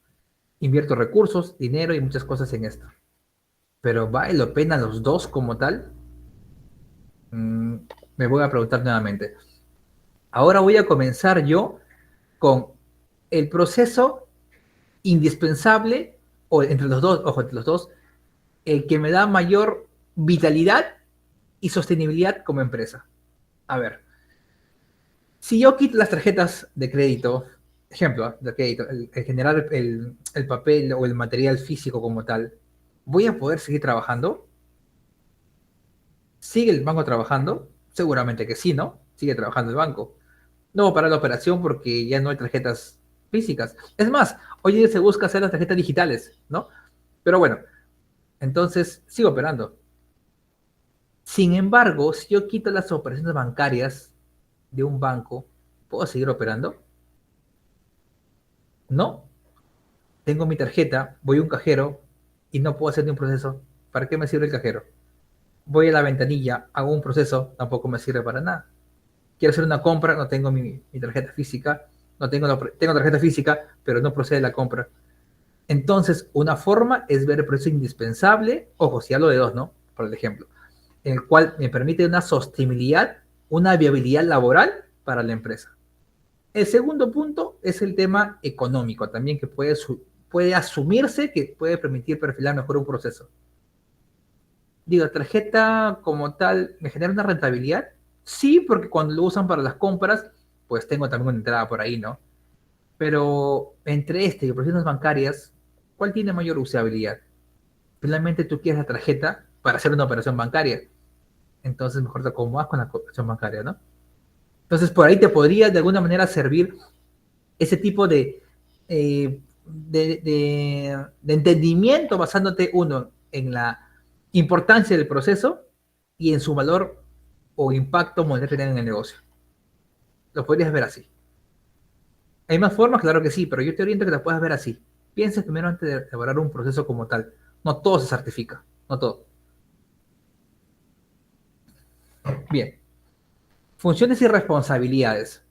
Invierto recursos, dinero y muchas cosas en esto. Pero ¿vale la pena los dos como tal? Mm, me voy a preguntar nuevamente. Ahora voy a comenzar yo con el proceso indispensable, o entre los dos, ojo, entre los dos, el que me da mayor vitalidad y sostenibilidad como empresa. A ver, si yo quito las tarjetas de crédito, ejemplo, de crédito, el generar el papel o el material físico como tal, ¿voy a poder seguir trabajando? ¿Sigue el banco trabajando? Seguramente que sí, ¿no? Sigue trabajando el banco. No va a parar la operación porque ya no hay tarjetas físicas. Es más, hoy en día se busca hacer las tarjetas digitales, ¿no? Pero bueno, entonces sigo operando. Sin embargo, si yo quito las operaciones bancarias de un banco, ¿puedo seguir operando? No. Tengo mi tarjeta, voy a un cajero y no puedo hacer ni un proceso. ¿Para qué me sirve el cajero? Voy a la ventanilla, hago un proceso, tampoco me sirve para nada. Quiero hacer una compra, no tengo mi tarjeta física, no tengo, tengo tarjeta física, pero no procede la compra. Entonces, una forma es ver el proceso indispensable, ojo, si hablo de dos, ¿no? Por el ejemplo. el cual me permite una sostenibilidad, una viabilidad laboral para la empresa. El segundo punto es el tema económico, también que puede asumirse que puede permitir perfilar mejor un proceso. Digo, tarjeta como tal, ¿me genera una rentabilidad? Sí, porque cuando lo usan para las compras, pues tengo también una entrada por ahí, ¿no? Pero entre este y operaciones bancarias, ¿cuál tiene mayor usabilidad? Finalmente tú quieres la tarjeta para hacer una operación bancaria, entonces mejor te acomodas con la operación bancaria, ¿no? Entonces por ahí te podría de alguna manera servir ese tipo de entendimiento basándote uno en la importancia del proceso y en su valor o impacto monetario en el negocio. Lo podrías ver así. ¿Hay más formas? Claro que sí, pero yo te oriento a que la puedas ver así. Piensa primero antes de elaborar un proceso como tal. No todo se certifica, no todo. Bien, funciones y responsabilidades.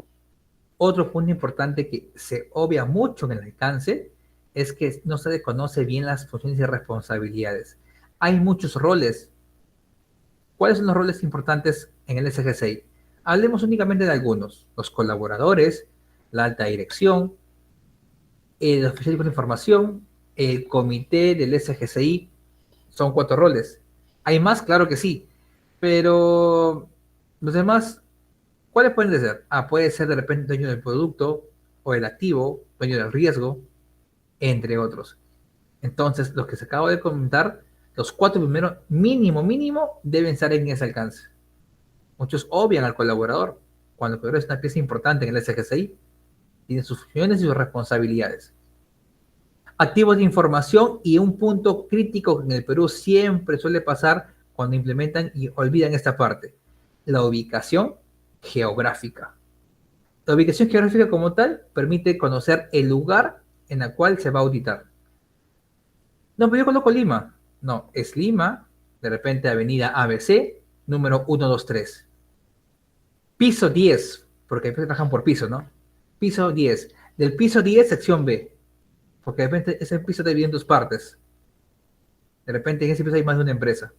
Otro punto importante que se obvia mucho en el alcance es que no se desconoce bien las funciones y responsabilidades. Hay muchos roles. ¿Cuáles son los roles importantes en el SGCI? Hablemos únicamente de algunos. Los colaboradores, la alta dirección, el oficial de información, el comité del SGCI, son 4 roles. ¿Hay más? Claro que sí. Pero los demás, ¿cuáles pueden ser? Puede ser de repente dueño del producto o el activo, dueño del riesgo, entre otros. Entonces, los que se acabo de comentar, los 4 primeros, mínimo, deben estar en ese alcance. Muchos obvian al colaborador, cuando el colaborador es una pieza importante en el SGCI, tiene sus funciones y sus responsabilidades. Activos de información y un punto crítico que en el Perú siempre suele pasar cuando implementan y olvidan esta parte, la ubicación geográfica. La ubicación geográfica como tal permite conocer el lugar en el cual se va a auditar. No, pero yo coloco Lima. No, es Lima, de repente Avenida ABC, número 123. Piso 10, porque de repente trabajan por piso, ¿no? Piso 10. Del piso 10, sección B, porque de repente ese piso te divide en 2 partes. De repente en ese piso hay más de una empresa.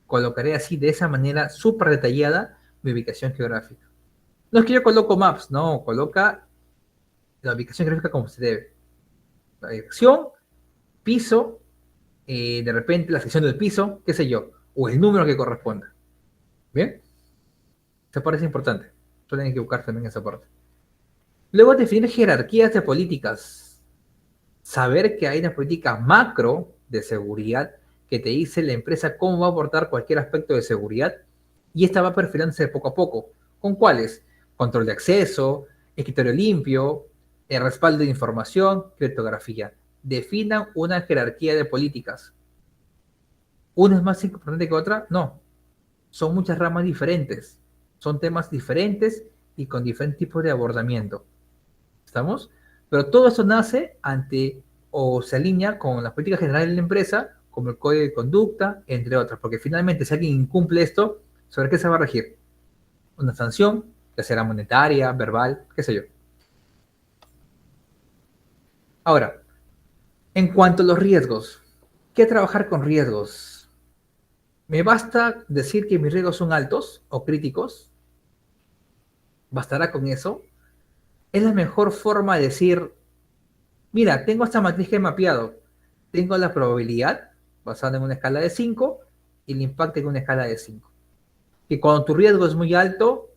Colocaré así, de esa manera súper detallada, mi ubicación geográfica. No es que yo coloco maps, no, coloca la ubicación geográfica como se debe. La dirección, piso, de repente la sección del piso, qué sé yo, o el número que corresponda. ¿Bien? Esa parte es importante. Suelen equivocarse también en esa parte. Luego, definir jerarquías de políticas. Saber que hay una política macro de seguridad que te dice la empresa cómo va a abordar cualquier aspecto de seguridad y esta va perfilándose poco a poco. ¿Con cuáles? Control de acceso, escritorio limpio, el respaldo de información, criptografía. Definan una jerarquía de políticas. ¿Una es más importante que otra? No. Son muchas ramas diferentes. Son temas diferentes y con diferentes tipos de abordamiento. ¿Estamos? Pero todo eso nace ante o se alinea con las políticas generales de la empresa, como el código de conducta, entre otras, porque finalmente si alguien incumple esto, ¿sobre qué se va a regir? Una sanción, que será monetaria, verbal, qué sé yo. Ahora, en cuanto a los riesgos, ¿qué trabajar con riesgos? ¿Me basta decir que mis riesgos son altos o críticos? ¿Bastará con eso? Es la mejor forma de decir, mira, tengo esta matriz que he mapeado, tengo la probabilidad basada en una escala de 5 y el impacto en una escala de 5. Y cuando tu riesgo es muy alto,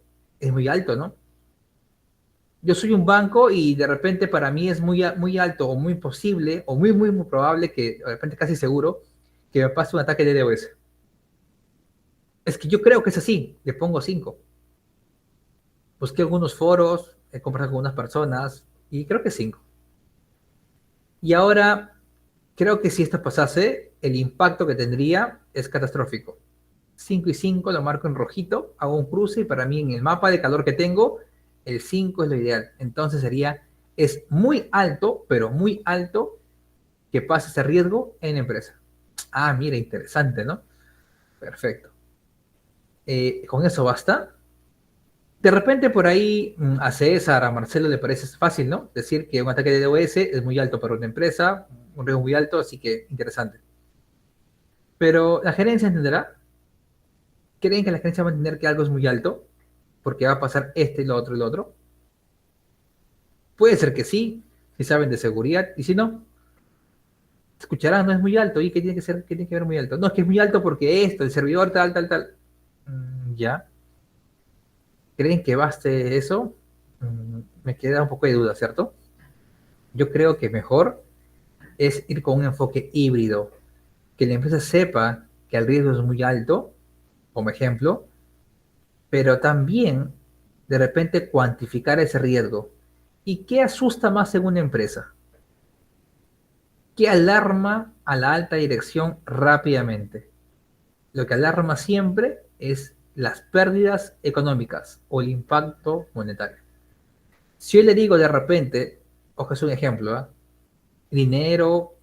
¿no? Yo soy un banco y de repente para mí es muy alto o muy posible o muy probable que de repente casi seguro que me pase un ataque de DOS. Es que yo creo que es así, le pongo 5. Busqué algunos foros, he comprado con algunas personas y creo que 5. Y ahora creo que si esto pasase, el impacto que tendría es catastrófico. 5 y 5 lo marco en rojito, hago un cruce y para mí en el mapa de calor que tengo, el 5 es lo ideal. Entonces es muy alto, pero muy alto que pase ese riesgo en la empresa. Mira, interesante, ¿no? Perfecto. Con eso basta. De repente por ahí a César, a Marcelo le parece fácil, ¿no? Decir que un ataque de DOS es muy alto para una empresa, un riesgo muy alto, así que interesante. Pero la gerencia entenderá ¿Creen que la gerencia va a entender que algo es muy alto? Porque va a pasar este y lo otro y lo otro. Puede ser que sí, si saben de seguridad, y si no, escucharán, no es muy alto, ¿y qué tiene que ser, qué tiene que ver muy alto? No, es que es muy alto porque esto, el servidor tal, tal, tal. Ya, ¿creen que baste eso? Me queda un poco de duda, ¿cierto? Yo creo que mejor es ir con un enfoque híbrido, que la empresa sepa que el riesgo es muy alto, como ejemplo, pero también de repente cuantificar ese riesgo. ¿Y qué asusta más en una empresa? ¿Qué alarma a la alta dirección rápidamente? Lo que alarma siempre es las pérdidas económicas o el impacto monetario. Si yo le digo de repente, ojo, es un ejemplo, ¿eh? Dinero,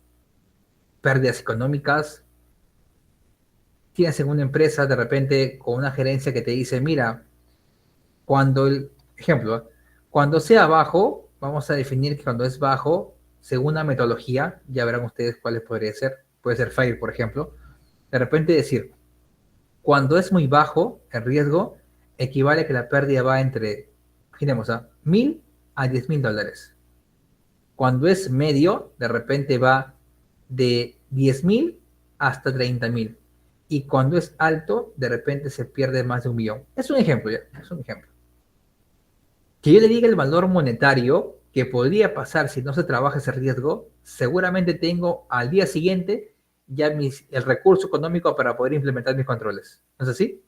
pérdidas económicas, tienes en una empresa de repente con una gerencia que te dice, mira, cuando el ejemplo, ¿eh? Cuando sea bajo, vamos a definir que cuando es bajo, según una metodología, ya verán ustedes cuáles podría ser, puede ser FAIR, por ejemplo, de repente decir, cuando es muy bajo el riesgo, equivale a que la pérdida va entre, imaginemos, a 1.000 a 10.000 dólares. Cuando es medio, de repente va de 10.000 hasta 30.000. Y cuando es alto, de repente se pierde más de 1 millón. Es un ejemplo, ya, es un ejemplo. Que yo le diga el valor monetario que podría pasar si no se trabaja ese riesgo, seguramente tengo al día siguiente ya el recurso económico para poder implementar mis controles. ¿No es así?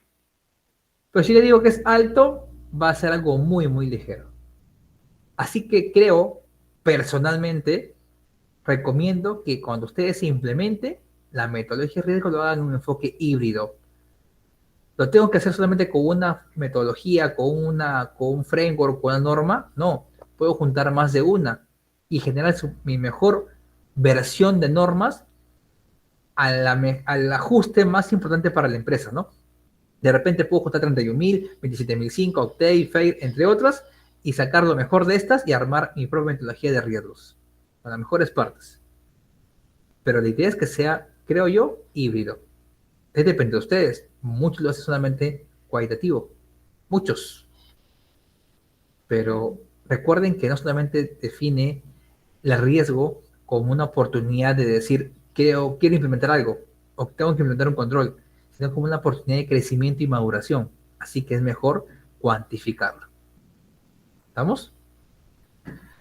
Pero si le digo que es alto, va a ser algo muy, muy ligero. Así que creo, personalmente, recomiendo que cuando ustedes se implemente la metodología de riesgo lo hagan en un enfoque híbrido. ¿Lo tengo que hacer solamente con una metodología, con un framework, con una norma? No, puedo juntar más de una y generar mi mejor versión de normas al ajuste más importante para la empresa, ¿no? De repente puedo juntar 31.000, 27.005, Octave, FAIR, entre otras, y sacar lo mejor de estas y armar mi propia metodología de riesgos, con las mejores partes. Pero la idea es que sea, creo yo, híbrido. Es depende de ustedes. Muchos lo hacen solamente cualitativo. Muchos. Pero recuerden que no solamente define el riesgo como una oportunidad de decir, quiero implementar algo, o tengo que implementar un control, sino como una oportunidad de crecimiento y maduración. Así que es mejor cuantificarlo. ¿Estamos?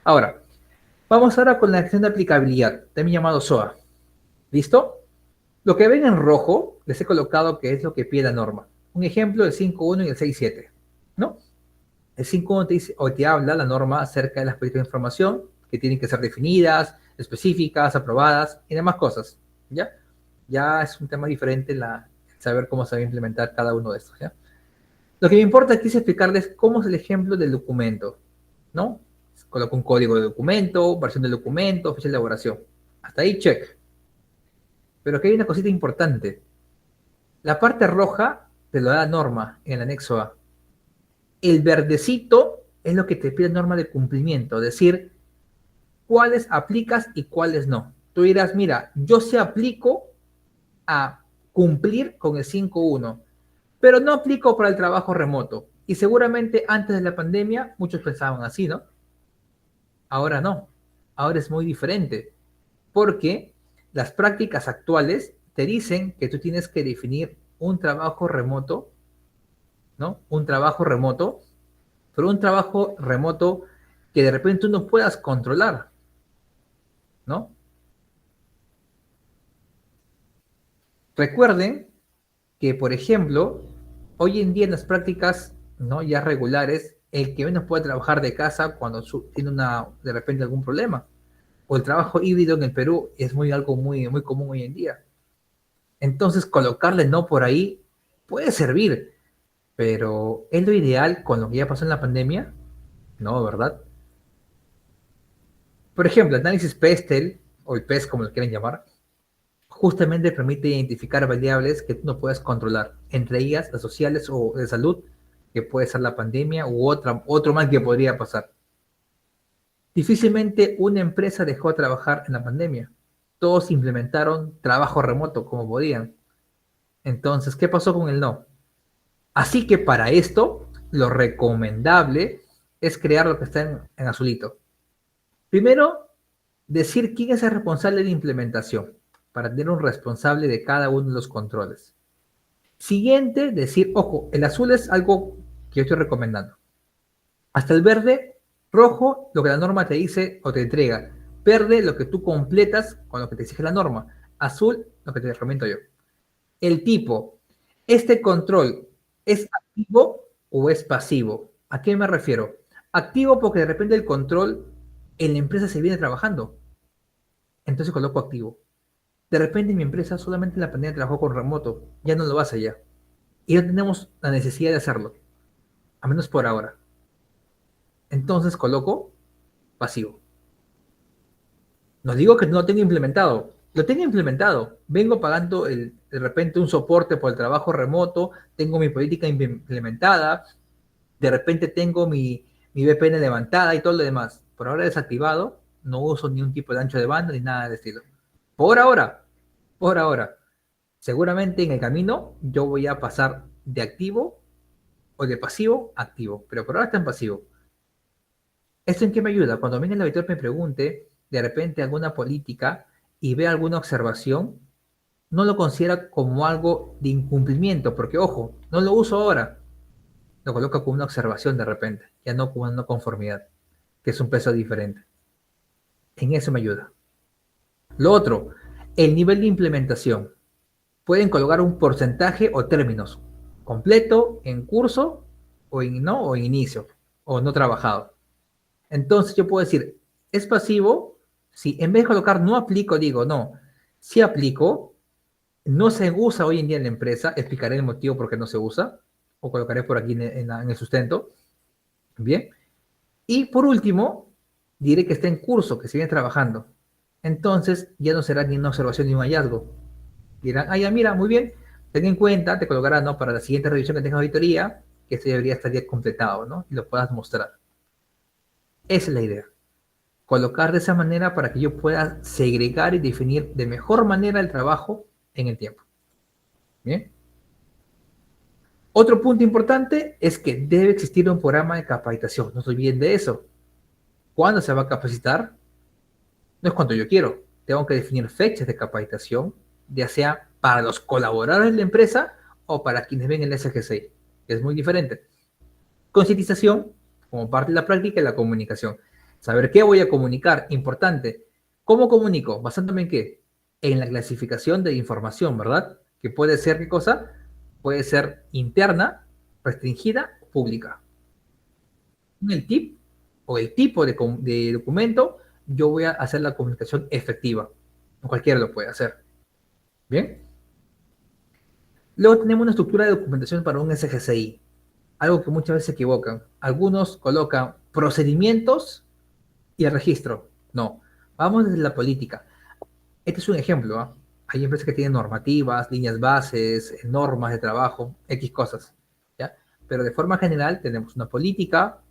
Ahora, vamos ahora con la acción de aplicabilidad, también llamado SOA. ¿Listo? Lo que ven en rojo, les he colocado que es lo que pide la norma. Un ejemplo, el 5.1 y el 6.7. ¿No? El 5.1 te dice, o te habla la norma acerca de las políticas de información que tienen que ser definidas, específicas, aprobadas y demás cosas. ¿Ya? Ya es un tema diferente saber cómo se va a implementar cada uno de estos. ¿Ya? Lo que me importa aquí es explicarles cómo es el ejemplo del documento. ¿No? Coloco un código de documento, versión del documento, fecha de elaboración. Hasta ahí, check. Pero aquí hay una cosita importante. La parte roja te lo da la norma en el anexo A. El verdecito es lo que te pide norma de cumplimiento, es decir, cuáles aplicas y cuáles no. Tú dirás, mira, yo sí aplico a cumplir con el 5.1, pero no aplico para el trabajo remoto. Y seguramente antes de la pandemia muchos pensaban así, ¿no? Ahora no. Ahora es muy diferente, porque las prácticas actuales te dicen que tú tienes que definir un trabajo remoto, ¿no? Un trabajo remoto, pero un trabajo remoto que de repente tú no puedas controlar, ¿no? Recuerden que, por ejemplo, hoy en día en las prácticas, ¿no? Ya regulares, el que menos puede trabajar de casa cuando tiene de repente algún problema. O el trabajo híbrido en el Perú es algo muy, muy común hoy en día. Entonces, colocarle no por ahí puede servir, pero ¿es lo ideal con lo que ya pasó en la pandemia? No, ¿verdad? Por ejemplo, el análisis PESTEL, o el PES como lo quieren llamar, justamente permite identificar variables que tú no puedes controlar, entre ellas las sociales o de salud, que puede ser la pandemia u otro más que podría pasar. Difícilmente una empresa dejó de trabajar en la pandemia. Todos implementaron trabajo remoto como podían. Entonces, ¿qué pasó con el no? Así que para esto, lo recomendable es crear lo que está en azulito. Primero, decir quién es el responsable de implementación, para tener un responsable de cada uno de los controles. Siguiente, decir, ojo, el azul es algo que yo estoy recomendando. Hasta el verde, rojo, lo que la norma te dice o te entrega. Verde, lo que tú completas con lo que te exige la norma. Azul, lo que te recomiendo yo. El tipo, ¿este control es activo o es pasivo? ¿A qué me refiero? Activo porque de repente el control en la empresa se viene trabajando. Entonces coloco activo. De repente en mi empresa solamente la pandemia trabajó con remoto. Ya no lo hace ya. Y no tenemos la necesidad de hacerlo. A menos por ahora. Entonces coloco pasivo. No digo que no lo tenga implementado. Lo tengo implementado. Vengo pagando de repente un soporte por el trabajo remoto. Tengo mi política implementada. De repente tengo mi VPN levantada y todo lo demás. Por ahora desactivado. No uso ni un tipo de ancho de banda ni nada de estilo. Por ahora. Por ahora. Seguramente en el camino yo voy a pasar de activo o de pasivo a activo. Pero por ahora está en pasivo. ¿Esto en qué me ayuda? Cuando venga el auditor me pregunte de repente alguna política y vea alguna observación, no lo considera como algo de incumplimiento, porque ojo, no lo uso ahora, lo coloca como una observación de repente, ya no como una conformidad, que es un peso diferente. En eso me ayuda. Lo otro, el nivel de implementación. Pueden colocar un porcentaje o términos, completo, en curso, o en no, o en inicio, o no trabajado. Entonces yo puedo decir, es pasivo, si en vez de colocar no aplico, digo, no, sí aplico, no se usa hoy en día en la empresa, explicaré el motivo por qué no se usa, o colocaré por aquí en el sustento, bien. Y por último, diré que está en curso, que se viene trabajando. Entonces ya no será ni una observación ni un hallazgo. Dirán, ah, ya mira, muy bien, ten en cuenta, te colocará, ¿no? Para la siguiente revisión que tengas auditoría, que esto debería estar ya completado, ¿no? Y lo puedas mostrar. Esa es la idea. Colocar de esa manera para que yo pueda segregar y definir de mejor manera el trabajo en el tiempo. Bien. Otro punto importante es que debe existir un programa de capacitación. No se olviden de eso. ¿Cuándo se va a capacitar? No es cuando yo quiero. Tengo que definir fechas de capacitación, ya sea para los colaboradores de la empresa o para quienes ven el SGCI, que es muy diferente. Concientización, como parte de la práctica y la comunicación. Saber qué voy a comunicar, importante. ¿Cómo comunico? ¿Basándome en qué? En la clasificación de información, ¿verdad? Que puede ser, ¿qué cosa? Puede ser interna, restringida, pública. En el tip o el tipo de documento, yo voy a hacer la comunicación efectiva. Cualquiera lo puede hacer. ¿Bien? Luego tenemos una estructura de documentación para un SGCI. Algo que muchas veces se equivocan. Algunos colocan procedimientos y el registro. No, vamos desde la política. Este es un ejemplo. ¿Ah? Hay empresas que tienen normativas, líneas bases, normas de trabajo, X cosas. ¿Ya? Pero de forma general tenemos una política,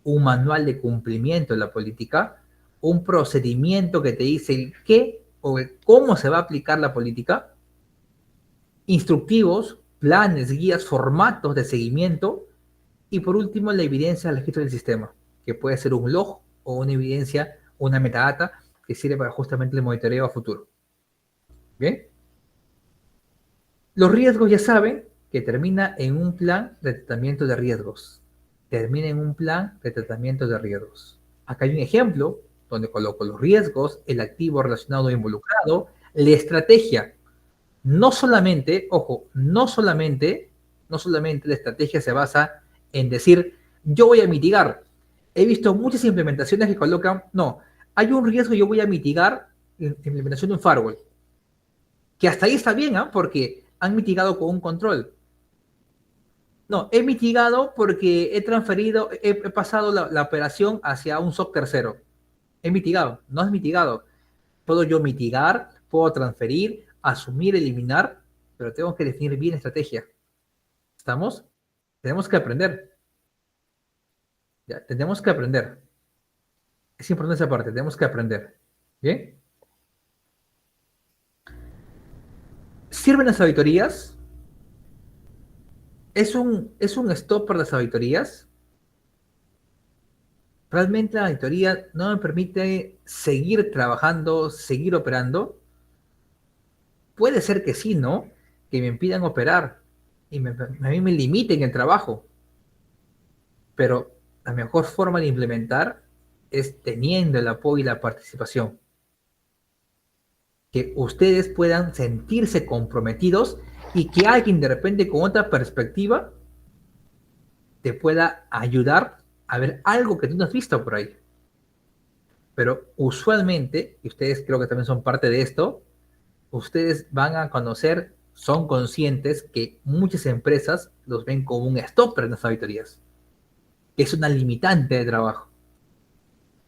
un manual de cumplimiento de la política, un procedimiento que te dice el qué o el cómo se va a aplicar la política, instructivos, planes, guías, formatos de seguimiento y por último la evidencia al registro del sistema, que puede ser un log o una evidencia, una metadata que sirve para justamente el monitoreo a futuro. Bien, los riesgos ya saben que termina en un plan de tratamiento de riesgos. Termina en un plan de tratamiento de riesgos. Acá hay un ejemplo donde coloco los riesgos, el activo relacionado e involucrado, la estrategia. No solamente, ojo, no solamente la estrategia se basa en decir, yo voy a mitigar. He visto muchas implementaciones que colocan, no, hay un riesgo, yo voy a mitigar la implementación de un firewall. Que hasta ahí está bien, ¿ah? Porque han mitigado con un control. No, he mitigado porque he transferido, he pasado la operación hacia un SOC tercero. He mitigado, no has mitigado. Puedo yo mitigar, puedo transferir, asumir, eliminar, pero tengo que definir bien estrategia. ¿Estamos? Tenemos que aprender. Ya, tenemos que aprender. Es importante esa parte, tenemos que aprender. ¿Bien? ¿Sirven las auditorías? es un stop para las auditorías. Realmente la auditoría no me permite seguir trabajando, seguir operando. Puede ser que sí, ¿no? Que me impidan operar y a mí me limiten el trabajo. Pero la mejor forma de implementar es teniendo el apoyo y la participación. Que ustedes puedan sentirse comprometidos y que alguien de repente con otra perspectiva te pueda ayudar a ver algo que tú no has visto por ahí. Pero usualmente, y ustedes creo que también son parte de esto, ustedes van a conocer, son conscientes que muchas empresas los ven como un stopper en las auditorías, que es una limitante de trabajo.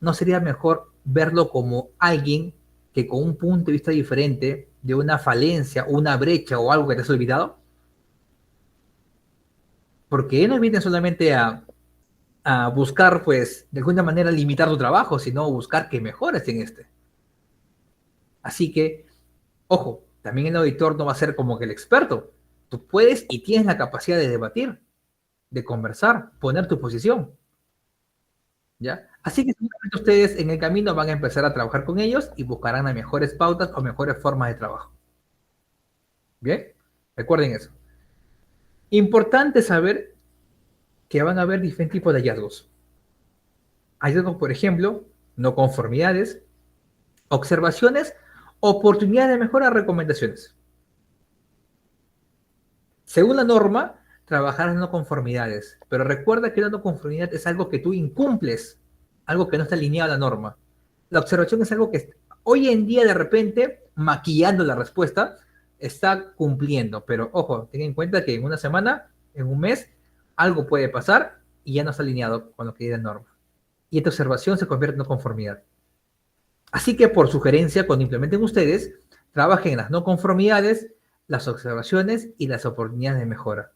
¿No sería mejor verlo como alguien que con un punto de vista diferente de una falencia, una brecha o algo que te has olvidado? Porque no vienen solamente a buscar, pues, de alguna manera limitar tu trabajo, sino buscar que mejores en este. Así que, ojo, también el auditor no va a ser como que el experto. Tú puedes y tienes la capacidad de debatir, de conversar, poner tu posición, ¿ya? Así que seguramente ustedes en el camino van a empezar a trabajar con ellos y buscarán las mejores pautas o mejores formas de trabajo. ¿Bien? Recuerden eso. Importante saber que van a haber diferentes tipos de hallazgos. Hallazgos, por ejemplo, no conformidades, observaciones, oportunidades de mejora, recomendaciones. Según la norma, trabajar en no conformidades, pero recuerda que la no conformidad es algo que tú incumples, algo que no está alineado a la norma. La observación es algo que hoy en día de repente, maquillando la respuesta, está cumpliendo, pero ojo, ten en cuenta que en una semana, en un mes, algo puede pasar y ya no está alineado con lo que dice la norma. Y esta observación se convierte en no conformidad. Así que por sugerencia, cuando implementen ustedes, trabajen en las no conformidades, las observaciones y las oportunidades de mejora.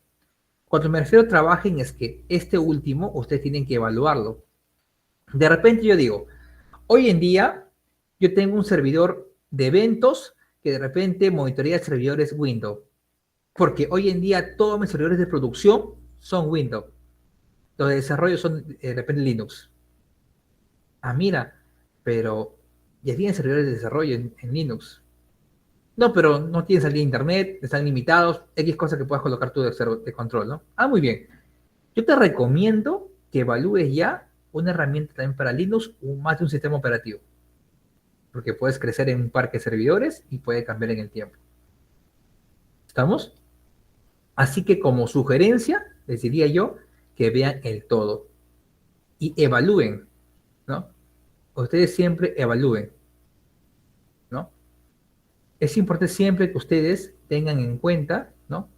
Cuando me refiero a trabajen es que este último ustedes tienen que evaluarlo. De repente yo digo, hoy en día yo tengo un servidor de eventos que de repente monitorea servidores Windows, porque hoy en día todos mis servidores de producción son Windows, los de desarrollo son de repente Linux. Ah, mira, pero ya tienen servidores de desarrollo en Linux. No, pero no tienes salida de internet, están limitados, X cosas que puedas colocar tú de control, ¿no? Ah, muy bien. Yo te recomiendo que evalúes ya una herramienta también para Linux o más de un sistema operativo, porque puedes crecer en un parque de servidores y puede cambiar en el tiempo. ¿Estamos? Así que como sugerencia, les diría yo que vean el todo y evalúen, ¿no? Ustedes siempre evalúen, ¿no? Es importante siempre que ustedes tengan en cuenta, ¿no?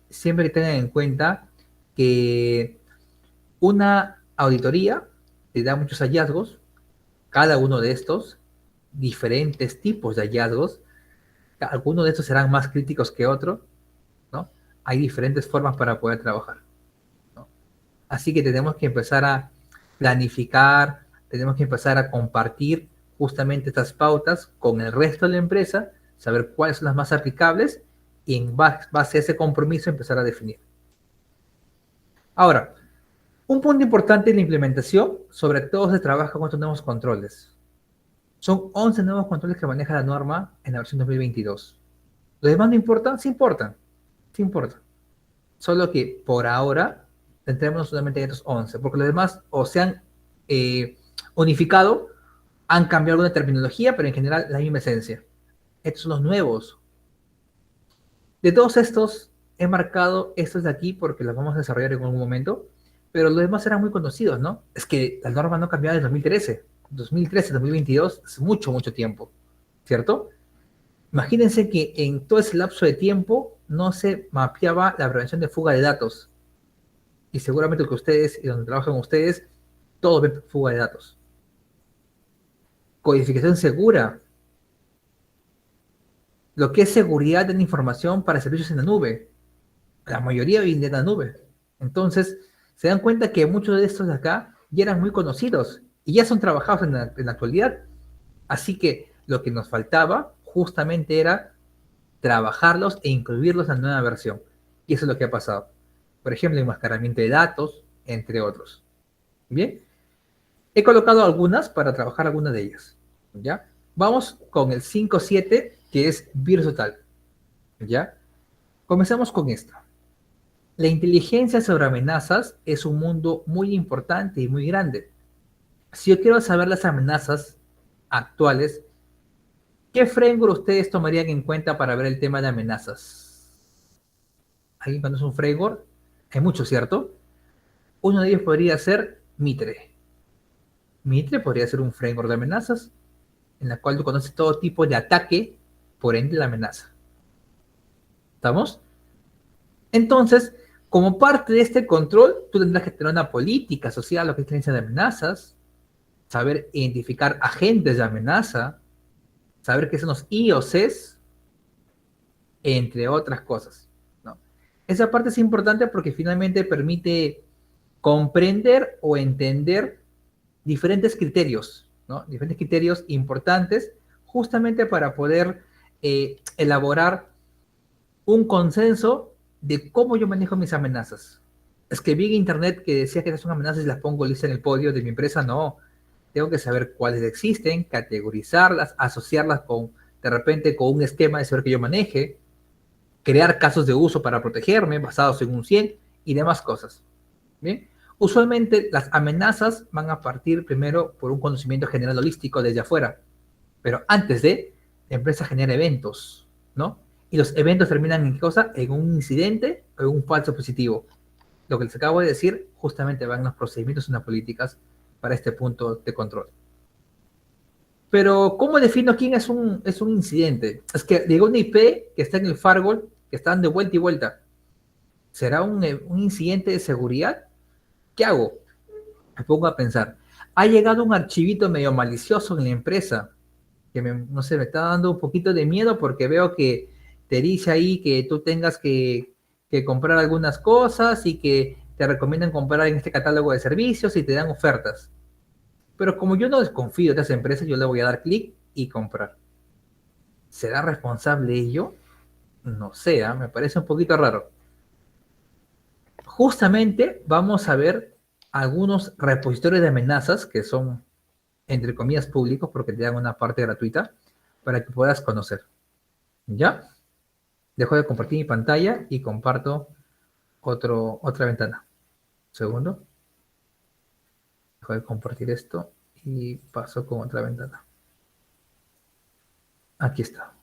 Siempre que tengan en cuenta que una auditoría te da muchos hallazgos, cada uno de estos, diferentes tipos de hallazgos, algunos de estos serán más críticos que otros, ¿no? Hay diferentes formas para poder trabajar, ¿no? Así que tenemos que empezar a planificar, tenemos que empezar a compartir justamente estas pautas con el resto de la empresa, saber cuáles son las más aplicables y en base a ese compromiso empezar a definir. Ahora, un punto importante en la implementación, sobre todo se trabaja con estos nuevos controles. Son 11 nuevos controles que maneja la norma en la versión 2022. ¿Los demás no importan? Sí importan, sí importan. Solo que por ahora centrémonos solamente en estos 11, porque los demás o se han unificado, han cambiado alguna terminología, pero en general la misma esencia. Estos son los nuevos. De todos estos, he marcado estos de aquí porque los vamos a desarrollar en algún momento, pero los demás eran muy conocidos, ¿no? Es que la norma no cambiaba desde 2013. 2013, 2022 es mucho, mucho tiempo, ¿cierto? Imagínense que en todo ese lapso de tiempo no se mapeaba la prevención de fuga de datos. Y seguramente que ustedes y donde trabajan ustedes, todos ven fuga de datos. Codificación segura, lo que es seguridad de la información para servicios en la nube. La mayoría viene de la nube. Entonces, se dan cuenta que muchos de estos de acá ya eran muy conocidos y ya son trabajados en la actualidad. Así que lo que nos faltaba justamente era trabajarlos e incluirlos en la nueva versión. Y eso es lo que ha pasado. Por ejemplo, enmascaramiento de datos, entre otros. Bien, he colocado algunas para trabajar algunas de ellas. ¿Ya? Vamos con el 5.7, que es virus total. ¿Ya? Comencemos con esto. La inteligencia sobre amenazas es un mundo muy importante y muy grande. Si yo quiero saber las amenazas actuales, ¿qué framework ustedes tomarían en cuenta para ver el tema de amenazas? ¿Alguien conoce un framework? Hay muchos, ¿cierto? Uno de ellos podría ser Mitre. Mitre podría ser un framework de amenazas en la cual tú conoces todo tipo de ataque, por ende la amenaza. ¿Estamos? Entonces, como parte de este control, tú tendrás que tener una política social, lo que es creencia de amenazas, saber identificar agentes de amenaza, saber qué son los IOCs, entre otras cosas, ¿no? Esa parte es importante porque finalmente permite comprender o entender diferentes criterios, ¿no? Diferentes criterios importantes justamente para poder elaborar un consenso de cómo yo manejo mis amenazas. Es que vi en internet que decía que esas son amenazas y las pongo listas en el podio de mi empresa. No, tengo que saber cuáles existen, categorizarlas, asociarlas con, de repente, con un esquema de saber que yo maneje, crear casos de uso para protegerme basados en un 100 y demás cosas. ¿Bien? Usualmente las amenazas van a partir primero por un conocimiento general holístico desde afuera, pero antes de, la empresa genera eventos, ¿no? Y los eventos terminan en qué cosa? En un incidente o en un falso positivo. Lo que les acabo de decir justamente van los procedimientos y las políticas para este punto de control. Pero, ¿cómo defino quién es un incidente? Es que digo una IP que está en el firewall, que está dando vuelta y vuelta. ¿Será un incidente de seguridad? ¿Qué hago? Me pongo a pensar. Ha llegado un archivito medio malicioso en la empresa que no sé, me está dando un poquito de miedo porque veo que te dice ahí que tú tengas que comprar algunas cosas y que te recomiendan comprar en este catálogo de servicios y te dan ofertas. Pero como yo no desconfío de esa empresa, yo le voy a dar clic y comprar. ¿Será responsable ello? No sé, me parece un poquito raro. Justamente vamos a ver algunos repositorios de amenazas que son, entre comillas, públicos porque te dan una parte gratuita para que puedas conocer. ¿Ya? Dejo de compartir mi pantalla y comparto otra ventana. Un segundo. Dejo de compartir esto y paso con otra ventana. Aquí está.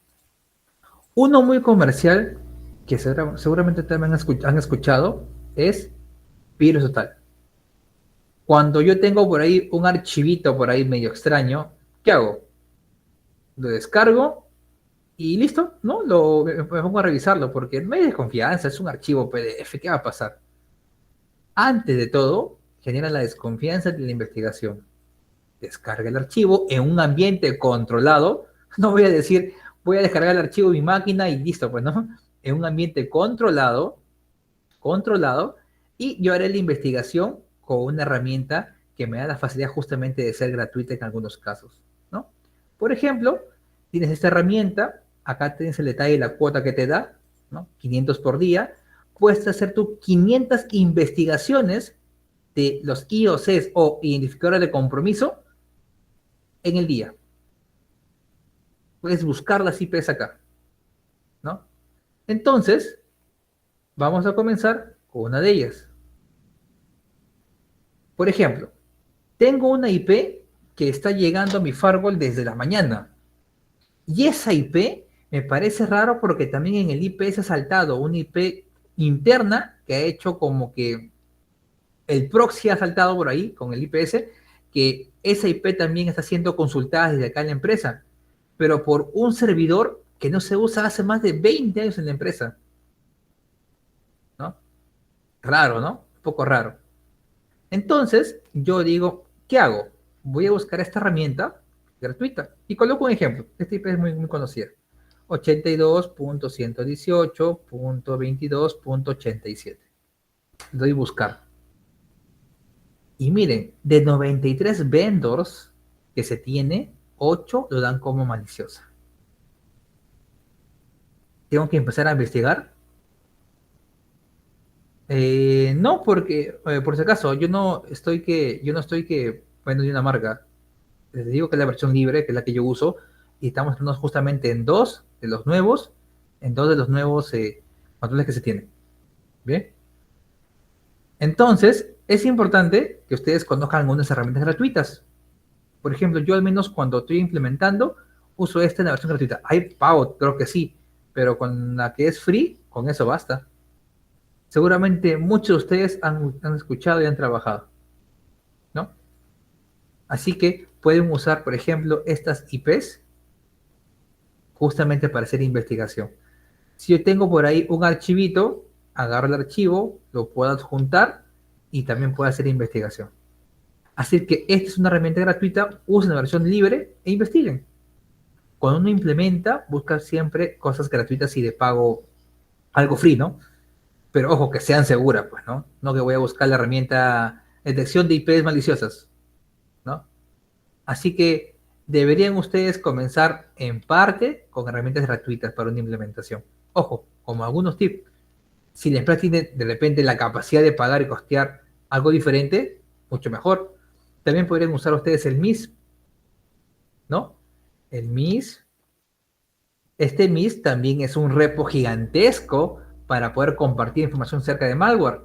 Uno muy comercial que seguramente también han escuchado es Virus Total. Cuando yo tengo por ahí un archivito por ahí medio extraño, ¿qué hago? Lo descargo y listo, ¿no? Me pongo a revisarlo porque no hay desconfianza, es un archivo PDF, ¿qué va a pasar? Antes de todo, genera la desconfianza de la investigación. Descarga el archivo en un ambiente controlado. No voy a decir, voy a descargar el archivo en mi máquina y listo, pues no. En un ambiente controlado, y yo haré la investigación con una herramienta que me da la facilidad justamente de ser gratuita en algunos casos, ¿no? Por ejemplo, tienes esta herramienta, acá tienes el detalle de la cuota que te da, ¿no? 500 por día, puedes hacer tú 500 investigaciones de los IOCs o identificadores de compromiso en el día. Puedes buscar las IPs acá, ¿no? Entonces, vamos a comenzar con una de ellas. Por ejemplo, tengo una IP que está llegando a mi firewall desde la mañana. Y esa IP me parece raro porque también en el IP se ha saltado una IP interna que ha hecho como que el proxy ha saltado por ahí con el IPS, que esa IP también está siendo consultada desde acá en la empresa, pero por un servidor que no se usa hace más de 20 años en la empresa, ¿no? Raro, ¿no? Un poco raro. Entonces, yo digo, ¿qué hago? Voy a buscar esta herramienta gratuita y coloco un ejemplo. Este IP es muy, muy conocida. 82.118.22.87. Doy buscar. Y miren, de 93 vendors que se tiene, 8 lo dan como maliciosa. Tengo que empezar a investigar. No, porque, por si acaso, yo no estoy que vendo de una marca. Les digo que es la versión libre, que es la que yo uso, y estamos hablando justamente en dos de los nuevos controles que se tienen. ¿Bien? Entonces, es importante que ustedes conozcan algunas herramientas gratuitas. Por ejemplo, yo al menos cuando estoy implementando, uso esta en la versión gratuita. Hay pago, creo que sí, pero con la que es free, con eso basta. Seguramente muchos de ustedes han escuchado y han trabajado, ¿no? Así que pueden usar, por ejemplo, estas IPs justamente para hacer investigación. Si yo tengo por ahí un archivito, agarro el archivo, lo puedo adjuntar y también puedo hacer investigación. Así que esta es una herramienta gratuita, usen la versión libre e investiguen. Cuando uno implementa, busca siempre cosas gratuitas y de pago, algo free, ¿no? Pero ojo, que sean seguras, pues, ¿no? No que voy a buscar la herramienta detección de IPs maliciosas, ¿no? Así que deberían ustedes comenzar en parte con herramientas gratuitas para una implementación. Ojo, como algunos tips, si la empresa tiene de repente la capacidad de pagar y costear algo diferente, mucho mejor. También podrían usar ustedes el MIS, ¿no? El MIS, este MIS también es un repo gigantesco para poder compartir información cerca de malware.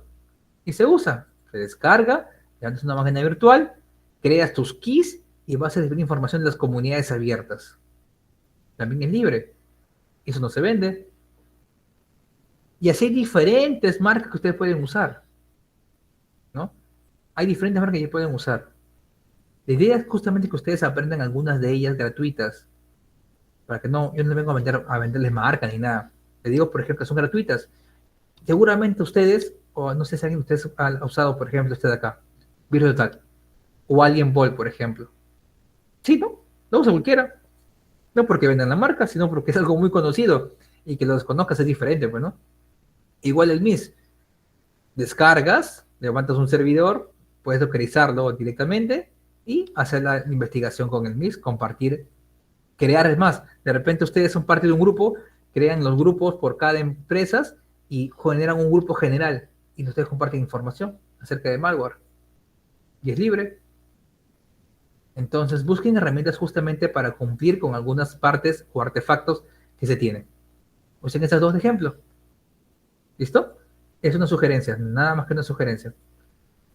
Y se usa, se descarga, levantas una máquina virtual, creas tus keys y vas a recibir información de las comunidades abiertas. También es libre. Eso no se vende. Y así hay diferentes marcas que ustedes pueden usar, ¿no? Hay diferentes marcas que pueden usar. La idea es justamente que ustedes aprendan algunas de ellas gratuitas, para que no, yo no vengo a venderles marcas ni nada. Les digo, por ejemplo, que son gratuitas. Seguramente ustedes, o no sé si alguien de ustedes ha usado, por ejemplo, este de acá, Virus Total, o Alien Ball, por ejemplo. Sí, ¿no? Lo usa cualquiera. No porque vendan la marca, sino porque es algo muy conocido y que lo desconozcas es diferente, pues, ¿no? Igual el MIS. Descargas, levantas un servidor, puedes localizarlo directamente y hacer la investigación con el MIS, compartir, crear, es más, de repente ustedes son parte de un grupo, crean los grupos por cada empresa y generan un grupo general y ustedes comparten información acerca de malware y es libre. Entonces busquen herramientas justamente para cumplir con algunas partes o artefactos que se tienen. Usen esas dos ejemplos. ¿Listo? Es una sugerencia, nada más que una sugerencia.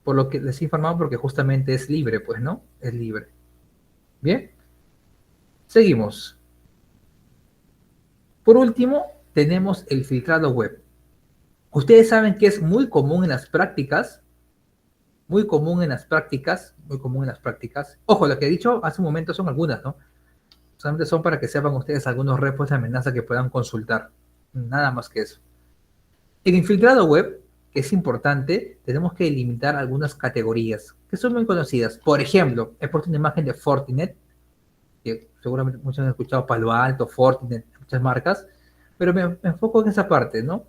Por lo que les he informado porque justamente es libre, pues, ¿no? Es libre. Bien, seguimos. Por último, tenemos el filtrado web. Ustedes saben que es muy común en las prácticas, muy común en las prácticas, muy común en las prácticas. Ojo, lo que he dicho hace un momento son algunas, ¿no? Solamente son para que sepan ustedes algunos repos de amenaza que puedan consultar. Nada más que eso. En infiltrado web, que es importante, tenemos que delimitar algunas categorías que son muy conocidas. Por ejemplo, he puesto una imagen de Fortinet, que seguramente muchos han escuchado Palo Alto, Fortinet, muchas marcas, pero me enfoco en esa parte, ¿no?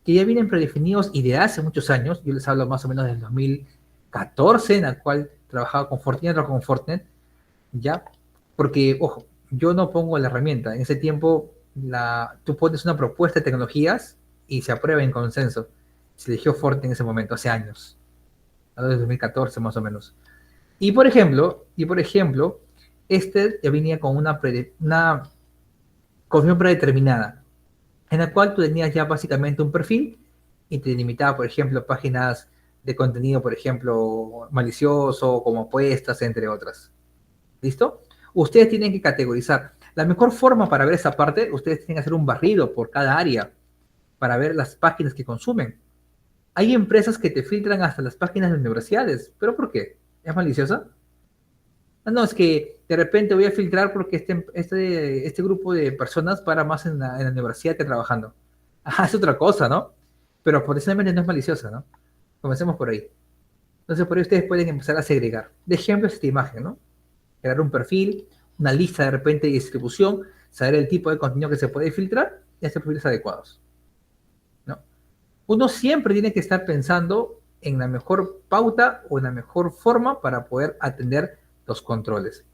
Que ya vienen predefinidos y de hace muchos años, yo les hablo más o menos del 2014, en la cual trabajaba con Fortinet, trabajo con Fortinet, ya, porque, ojo, yo no pongo la herramienta, en ese tiempo tú pones una propuesta de tecnologías y se aprueba en consenso. Se eligió Fortinet en ese momento, hace años, a de 2014 más o menos. Y por ejemplo, este ya venía con una configuración predeterminada, en la cual tú tenías ya básicamente un perfil y te limitaba, por ejemplo, páginas de contenido, por ejemplo, malicioso, como apuestas, entre otras. ¿Listo? Ustedes tienen que categorizar. La mejor forma para ver esa parte, ustedes tienen que hacer un barrido por cada área para ver las páginas que consumen. Hay empresas que te filtran hasta las páginas de universidades. ¿Pero por qué? ¿Es maliciosa? Ah, no, es que de repente voy a filtrar porque este grupo de personas para más en la universidad que trabajando. Ah, es otra cosa, ¿no? Pero potencialmente no es maliciosa, ¿no? Comencemos por ahí. Entonces, por ahí ustedes pueden empezar a segregar. De ejemplo, esta imagen, ¿no? Crear un perfil, una lista de repente de distribución, saber el tipo de contenido que se puede filtrar y hacer perfiles adecuados, ¿no? Uno siempre tiene que estar pensando en la mejor pauta o en la mejor forma para poder atender los controles.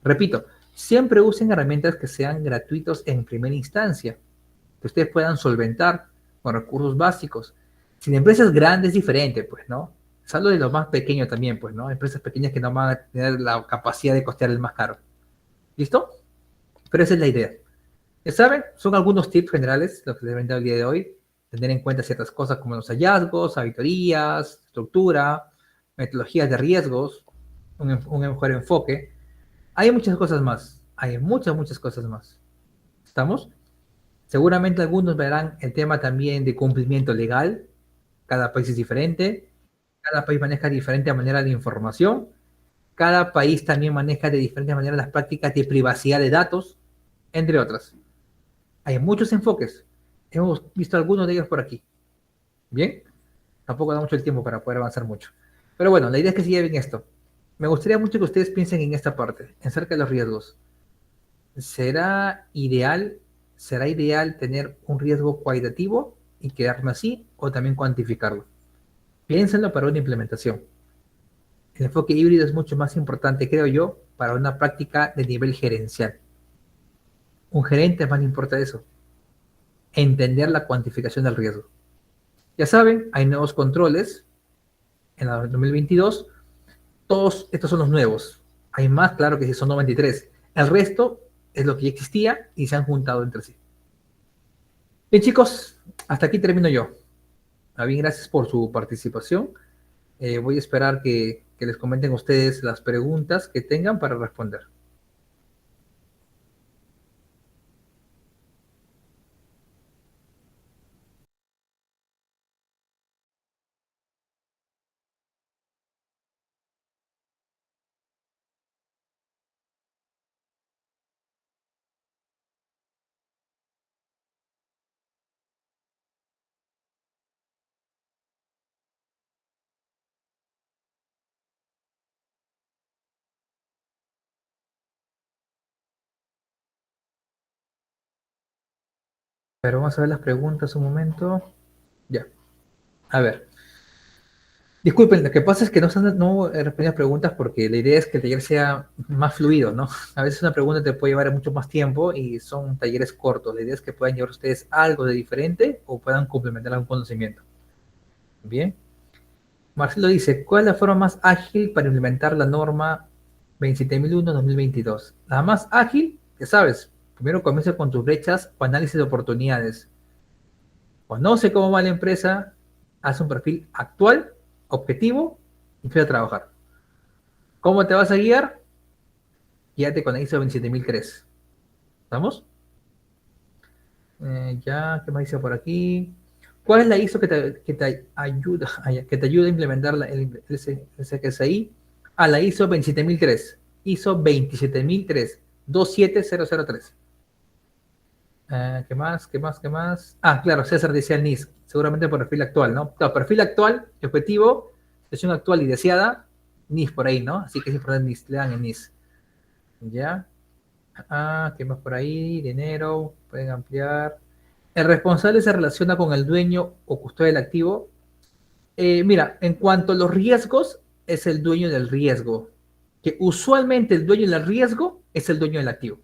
Repito, siempre usen herramientas que sean gratuitos en primera instancia, que ustedes puedan solventar con recursos básicos. Si la empresa es grande es diferente, pues, ¿no? Salvo de los más pequeños también, pues, ¿no? Empresas pequeñas que no van a tener la capacidad de costear el más caro. ¿Listo? Pero esa es la idea. Ya saben, son algunos tips generales los que les vendo el día de hoy. Tener en cuenta ciertas cosas como los hallazgos, auditorías, estructura, metodologías de riesgos, un mejor enfoque. Hay muchas cosas más. Hay muchas, muchas cosas más. ¿Estamos? Seguramente algunos verán el tema también de cumplimiento legal. Cada país es diferente. Cada país maneja de diferente manera la información. Cada país también maneja de diferente manera las prácticas de privacidad de datos, entre otras. Hay muchos enfoques. Hemos visto algunos de ellos por aquí. Bien, tampoco da mucho el tiempo para poder avanzar mucho. Pero bueno, la idea es que se lleven esto. Me gustaría mucho que ustedes piensen en esta parte, acerca de los riesgos. ¿Será ideal, será ideal tener un riesgo cualitativo y quedarme así o también cuantificarlo? Piénsenlo para una implementación. El enfoque híbrido es mucho más importante, creo yo, para una práctica de nivel gerencial. Un gerente más le importa eso, entender la cuantificación del riesgo. Ya saben, hay nuevos controles en el 2022. Todos estos son los nuevos. Hay más, claro que sí, son 93. El resto es lo que ya existía y se han juntado entre sí. Bien, chicos, hasta aquí termino yo. Bien, gracias por su participación. Voy a esperar que les comenten ustedes las preguntas que tengan para responder. Pero vamos a ver las preguntas un momento. Ya, a ver. Disculpen, lo que pasa es que no responden preguntas porque la idea es que el taller sea más fluido, ¿no? A veces una pregunta te puede llevar mucho más tiempo y son talleres cortos. La idea es que puedan llevar ustedes algo de diferente o puedan complementar algún conocimiento. Bien. Marcelo dice, ¿cuál es la forma más ágil para implementar la norma 27001-2022? La más ágil, ya sabes, primero comienza con tus brechas o análisis de oportunidades. Conoce cómo va la empresa, haz un perfil actual, objetivo y empieza a trabajar. ¿Cómo te vas a guiar? Guíate con la ISO 27003. ¿Estamos? Ya, ¿qué más dice por aquí? ¿Cuál es la ISO que te ayuda, que te ayuda a implementar el SXI? A la ISO 27003. ISO 27003. 27003. ¿Qué más? ¿Qué más? ¿Qué más? Ah, claro, César decía el NIS. Seguramente por perfil actual, ¿no? Claro, perfil actual, objetivo, sesión actual y deseada, NIS por ahí, ¿no? Así que es importante NIS, le dan el NIS. ¿Ya? ¿Qué más por ahí? Dinero, pueden ampliar. ¿El responsable se relaciona con el dueño o custodio del activo? Mira, en cuanto a los riesgos, es el dueño del riesgo. Que usualmente el dueño del riesgo es el dueño del activo,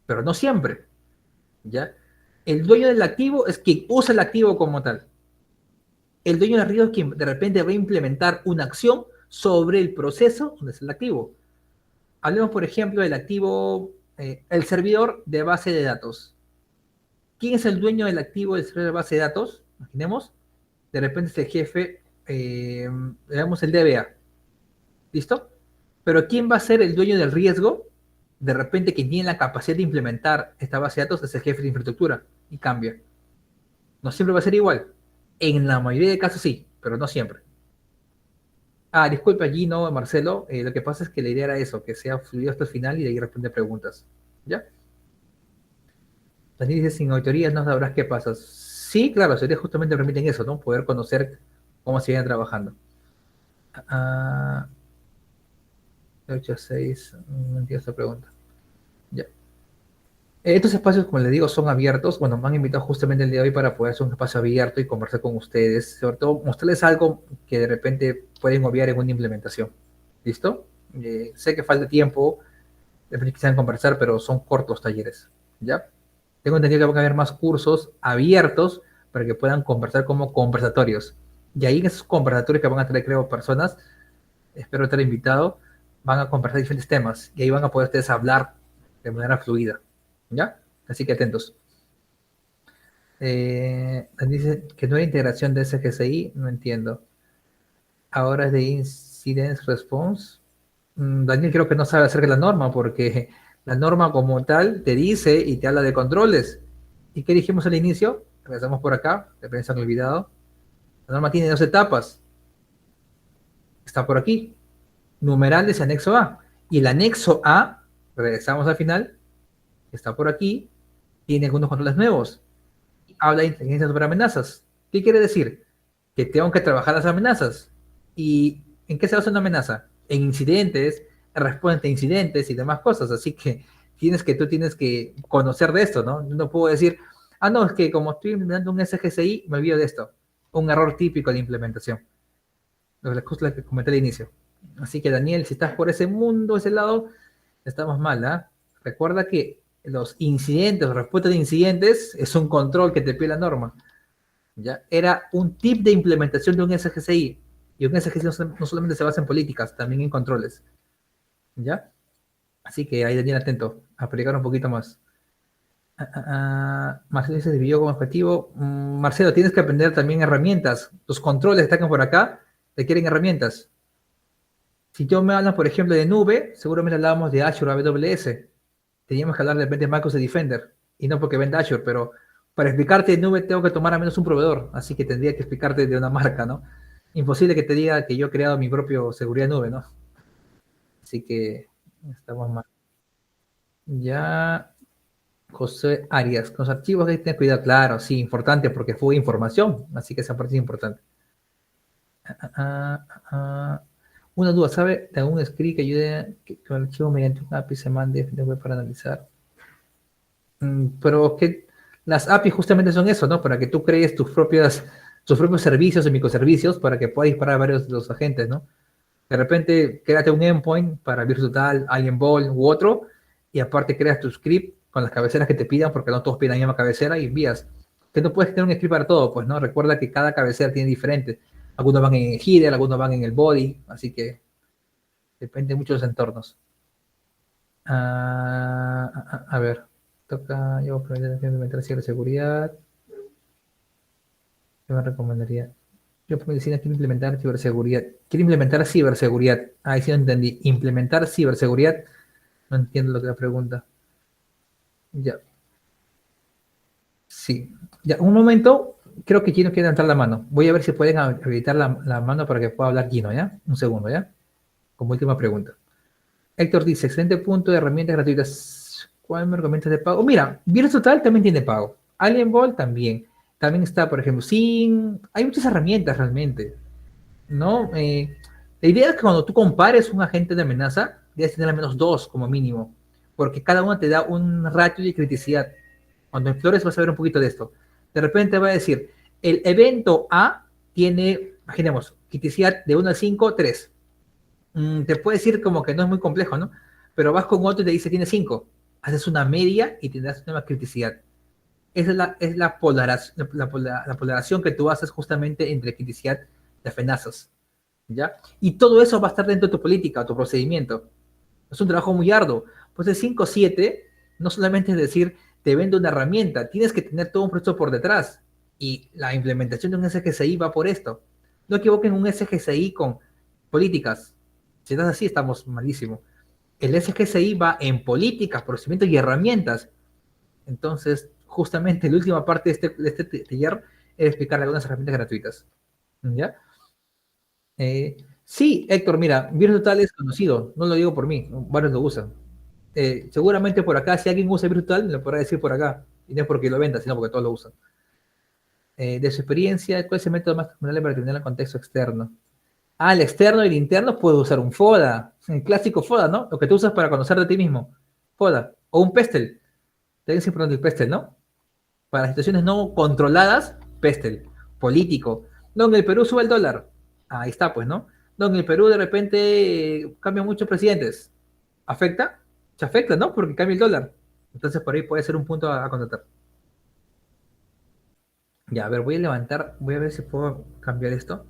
pero no siempre, ¿ya? El dueño del activo es quien usa el activo como tal. El dueño del riesgo es quien de repente va a implementar una acción sobre el proceso donde es el activo. Hablemos, por ejemplo, del activo, el servidor de base de datos. ¿Quién es el dueño del activo del servidor de base de datos? Imaginemos, de repente es el jefe, digamos el DBA, ¿listo? Pero ¿quién va a ser el dueño del riesgo? De repente quien tiene la capacidad de implementar esta base de datos es el jefe de infraestructura y cambia. No siempre va a ser igual. En la mayoría de casos sí, pero no siempre. Disculpa allí, no, Marcelo. Lo que pasa es que la idea era eso, que sea fluido hasta el final y de ahí responde preguntas. ¿Ya? Daniel dice, sin auditorías no sabrás qué pasa. Sí, claro, sería justamente permiten eso, ¿no? Poder conocer cómo se viene trabajando. Ah, 8 a 6, no entiendo esta pregunta. Ya. Estos espacios, como les digo, son abiertos. Bueno, me han invitado justamente el día de hoy para poder hacer un espacio abierto y conversar con ustedes. Sobre todo, mostrarles algo que de repente pueden obviar en una implementación. ¿Listo? Sé que falta tiempo, de repente quisieran conversar, pero son cortos talleres. ¿Ya? Tengo entendido que van a haber más cursos abiertos para que puedan conversar como conversatorios. Y ahí en esos conversatorios que van a tener, creo, personas, espero estar invitado, van a conversar diferentes temas y ahí van a poder ustedes hablar de manera fluida. ¿Ya? Así que atentos. Dice que no hay integración de SGCI, no entiendo. Ahora es de Incident Response. Daniel creo que no sabe acerca de la norma, porque la norma como tal te dice y te habla de controles. ¿Y qué dijimos al inicio? Regresamos por acá, de prensa han olvidado. La norma tiene dos etapas. Está por aquí. Numerales y anexo A. Y el anexo A, regresamos al final, está por aquí, tiene algunos controles nuevos. Habla de inteligencia sobre amenazas. ¿Qué quiere decir? Que tengo que trabajar las amenazas. ¿Y en qué se basa una amenaza? En incidentes, en respuesta a incidentes y demás cosas. Así que tú tienes que conocer de esto, ¿no? No puedo decir, no, es que como estoy implementando un SGCI, me olvido de esto. Un error típico de implementación. Lo que comenté al inicio. Así que Daniel, si estás por ese mundo, ese lado, estamos mal, ¿ah? Recuerda que los incidentes, respuesta de incidentes, es un control que te pide la norma. ¿Ya? Era un tip de implementación de un SGCI. Y un SGCI no solamente se basa en políticas, también en controles. ¿Ya? Así que ahí Daniel atento, a aplicar un poquito más. Marcelo se dividió como objetivo. Marcelo, tienes que aprender también herramientas. Los controles que están por acá requieren herramientas. Si yo me hablas, por ejemplo, de nube, seguramente hablábamos de Azure AWS. Teníamos que hablar de repente de Microsoft Defender. Y no porque venda Azure, pero para explicarte de nube tengo que tomar al menos un proveedor. Así que tendría que explicarte de una marca, ¿no? Imposible que te diga que yo he creado mi propio seguridad nube, ¿no? Así que estamos mal. Ya, José Arias, con los archivos hay que tener cuidado, claro, sí, importante porque fue información, así que esa parte es importante. Ah, ah, ah. Una duda, ¿sabe de algún script que ayude a que el archivo mediante un API se mande de web para analizar? Pero que las APIs justamente son eso, ¿no? Para que tú crees tus propios servicios y microservicios para que puedas disparar a varios de los agentes, ¿no? De repente, créate un endpoint para Virtual, Alien Ball u otro, y aparte creas tu script con las cabeceras que te pidan, porque no todos piden la misma cabecera y envías. Que no puedes tener un script para todo, pues, ¿no? Recuerda que cada cabecera tiene diferente. Algunos van en el header, algunos van en el body, así que depende mucho de los entornos. A ver, toca yo implementar ciberseguridad. ¿Qué me recomendaría? Yo por medicina quiero implementar ciberseguridad. Quiero implementar ciberseguridad. Ahí sí no entendí. Implementar ciberseguridad. No entiendo lo que la pregunta. Ya, sí. Ya, un momento. Creo que Gino quiere levantar la mano. Voy a ver si pueden habilitar la mano para que pueda hablar Gino, ¿ya? Un segundo, ¿ya? Como última pregunta. Héctor dice, excelente punto de herramientas gratuitas. ¿Cuál me recomiendas de pago? Mira, Virus Total también tiene pago. Alien Ball también. También está, por ejemplo, Sin. Hay muchas herramientas realmente, ¿no? La idea es que cuando tú compares un agente de amenaza, debes tener al menos dos como mínimo, porque cada uno te da un ratio de criticidad. Cuando en Flores vas a ver un poquito de esto. De repente va a decir, el evento A tiene, imaginemos, criticidad de 1 a 5, 3. Te puede decir como que no es muy complejo, ¿no? Pero vas con otro y te dice tiene 5. Haces una media y te das una criticidad. Esa es la polarización que tú haces justamente entre criticidad de amenazas. ¿Ya? Y todo eso va a estar dentro de tu política, tu procedimiento. Es un trabajo muy arduo. Pues el 5-7 no solamente es decir, te vendo una herramienta, tienes que tener todo un proceso por detrás. Y la implementación de un SGCI va por esto. No equivoquen un SGCI con políticas. Si no es así, estamos malísimo. El SGCI va en políticas, procedimientos y herramientas. Entonces, justamente la última parte de este taller es explicar algunas herramientas gratuitas. ¿Ya? Sí, Héctor, mira, Virus Total es conocido, no lo digo por mí, varios lo usan. Seguramente por acá, si alguien usa Virus Total, me lo podrá decir por acá, y no es porque lo venda, sino porque todos lo usan. De su experiencia, ¿cuál es el método más recomendable para tener el contexto externo? El externo y el interno puedo usar un FODA, el clásico FODA, ¿no? Lo que tú usas para conocer de ti mismo, FODA, o un PESTEL, también es importante el PESTEL, ¿no? Para situaciones no controladas, PESTEL, político. No, en el Perú sube el dólar. Ahí está, pues, ¿no? No, en el Perú de repente cambian muchos presidentes. ¿Afecta? Se afecta, ¿no? Porque cambia el dólar. Entonces, por ahí puede ser un punto a contratar. Ya, a ver, voy a levantar, voy a ver si puedo cambiar esto.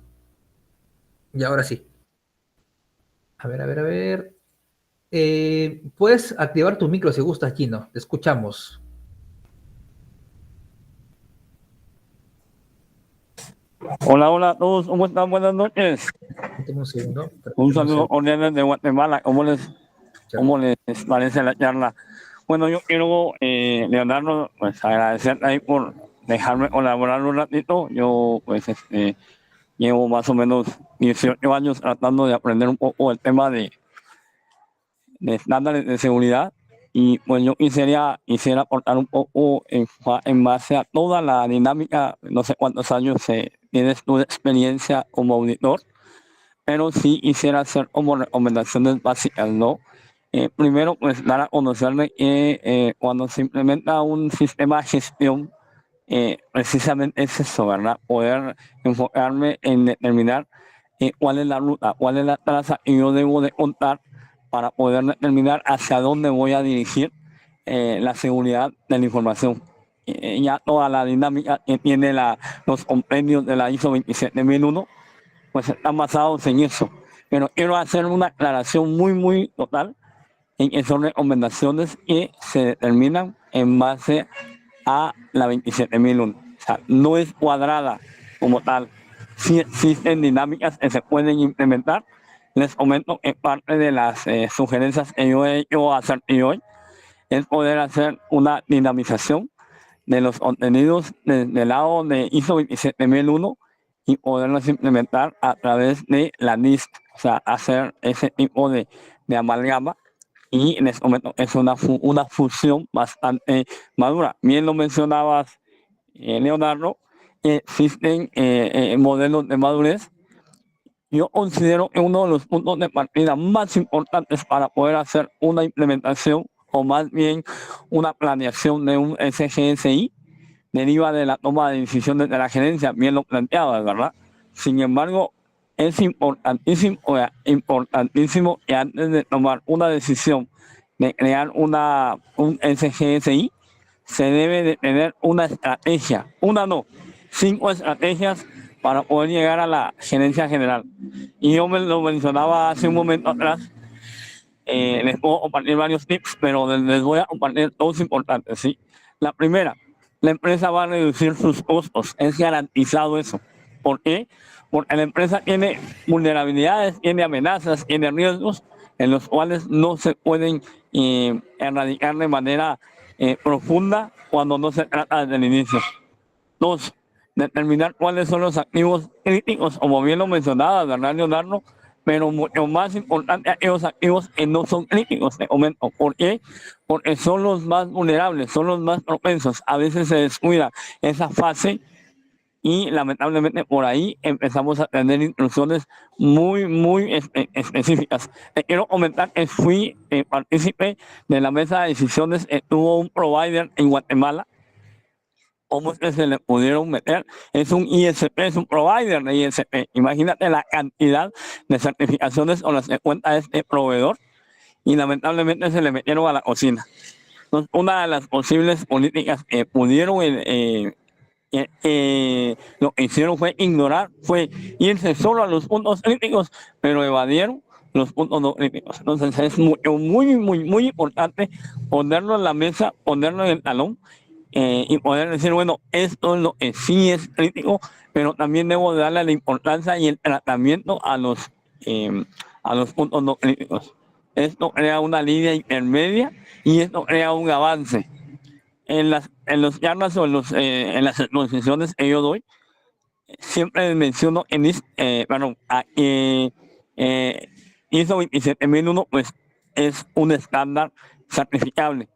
Y ahora sí. A ver, a ver, a ver. Puedes activar tu micro si gustas, Gino. Te escuchamos. Hola, hola a todos, ¿cómo están? Buenas noches. Dame un segundo. Un Permíteme un saludo segundo. cordial de Guatemala. Ya. ¿Cómo les parece la charla? Bueno, yo quiero, Leonardo, pues agradecerte ahí por dejarme colaborar un ratito. Yo, pues, llevo más o menos 18 años tratando de aprender un poco el tema de estándares de seguridad. Y pues yo quisiera aportar un poco en base a toda la dinámica, no sé cuántos años tienes tu experiencia como auditor, pero sí quisiera hacer como recomendaciones básicas, ¿no? Primero, pues dar a conocerle que cuando se implementa un sistema de gestión, precisamente es eso, ¿verdad? Poder enfocarme en determinar cuál es la ruta, cuál es la traza que yo debo de contar para poder determinar hacia dónde voy a dirigir la seguridad de la información. Ya toda la dinámica que tiene los compendios de la ISO 27001 pues están basados en eso. Pero quiero hacer una aclaración muy, muy total en que son recomendaciones que se determinan en base a la 27001. O sea, no es cuadrada como tal. Sí existen dinámicas que se pueden implementar. Les comento que parte de las sugerencias que yo he hecho hacer hoy es poder hacer una dinamización de los contenidos del lado de ISO 27001 y poderlos implementar a través de la NIST, o sea, hacer ese tipo de amalgama. Y en este momento es una fusión bastante madura. Bien lo mencionabas, Leonardo, existen modelos de madurez. Yo considero que uno de los puntos de partida más importantes para poder hacer una implementación o más bien una planeación de un SGSI deriva de la toma de decisiones de la gerencia, bien lo planteaba, ¿verdad? Sin embargo, es importantísimo que antes de tomar una decisión de crear un SGSI, se debe de tener una estrategia, una no, 5 estrategias para poder llegar a la gerencia general. Y yo me lo mencionaba hace un momento atrás, les puedo compartir varios tips, pero les voy a compartir dos importantes, ¿sí? La primera, la empresa va a reducir sus costos, es garantizado eso. ¿Por qué? Porque la empresa tiene vulnerabilidades, tiene amenazas, tiene riesgos en los cuales no se pueden erradicar de manera profunda cuando no se trata desde el inicio. Dos, determinar cuáles son los activos críticos, como bien lo mencionaba, ¿verdad, Leonardo? Pero mucho más importante, aquellos activos que no son críticos, te comento. ¿Por qué? Porque son los más vulnerables, son los más propensos. A veces se descuida esa fase y lamentablemente por ahí empezamos a tener intrusiones muy, muy específicas. Te quiero comentar que fui partícipe de la mesa de decisiones, tuvo un provider en Guatemala. ¿Cómo es que se le pudieron meter? Es un ISP, es un provider de ISP. Imagínate la cantidad de certificaciones con las que cuenta este proveedor y lamentablemente se le metieron a la cocina. Entonces, una de las posibles políticas que pudieron, lo que hicieron fue ignorar, fue irse solo a los puntos críticos, pero evadieron los puntos no críticos. Entonces es muy, muy, muy, muy importante ponerlo en la mesa, ponerlo en el talón y poder decir, bueno, esto es lo que sí es crítico, pero también debo darle la importancia y el tratamiento a los puntos no críticos. Esto crea una línea intermedia y esto crea un avance. En los charlas o en las exposiciones que yo doy, siempre menciono ISO 27001 pues es un estándar certificable,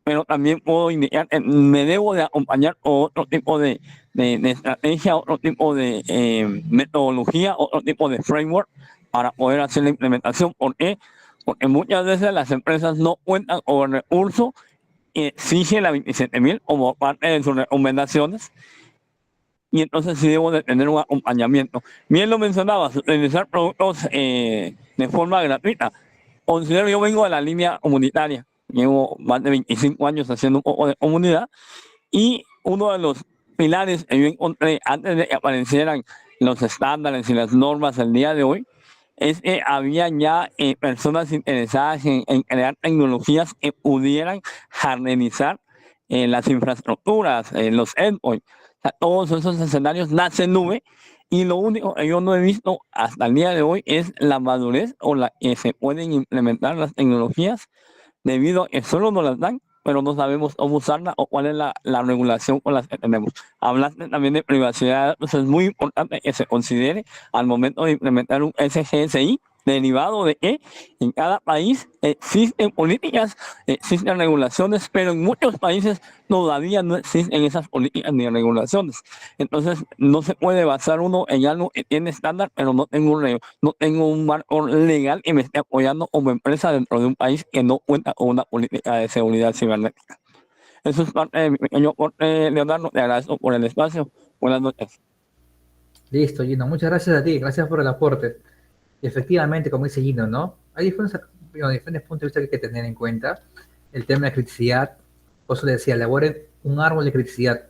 pero también puedo indicar que me debo de acompañar otro tipo de estrategia, otro tipo de metodología, otro tipo de framework para poder hacer la implementación. ¿Por qué? Porque muchas veces las empresas no cuentan con recursos que exige la 27000 como parte de sus recomendaciones y entonces sí debo de tener un acompañamiento. Bien lo mencionabas, utilizar productos de forma gratuita. Considero, yo vengo de la línea comunitaria, llevo más de 25 años haciendo un poco de comunidad y uno de los pilares que yo encontré antes de que aparecieran los estándares y las normas del día de hoy es que había ya personas interesadas en crear tecnologías que pudieran harmonizar las infraestructuras, los endpoints. O sea, todos esos escenarios nacen nube y lo único que yo no he visto hasta el día de hoy es la madurez o la que se pueden implementar las tecnologías debido a que solo nos las dan, pero no sabemos cómo usarla o cuál es la regulación con la que tenemos. Hablaste también de privacidad, entonces es muy importante que se considere al momento de implementar un SGSI, derivado de que en cada país existen políticas, existen regulaciones, pero en muchos países todavía no existen esas políticas ni regulaciones. Entonces, no se puede basar uno en algo que tiene estándar, pero no tengo un marco legal que me esté apoyando como empresa dentro de un país que no cuenta con una política de seguridad cibernética. Eso es parte de mi pequeño aporte, Leonardo. Te agradezco por el espacio. Buenas noches. Listo, Gino. Muchas gracias a ti. Gracias por el aporte. Y efectivamente, como dice Gino, ¿no? Hay diferentes puntos de vista que hay que tener en cuenta. El tema de criticidad, por eso le decía, elaboren un árbol de criticidad.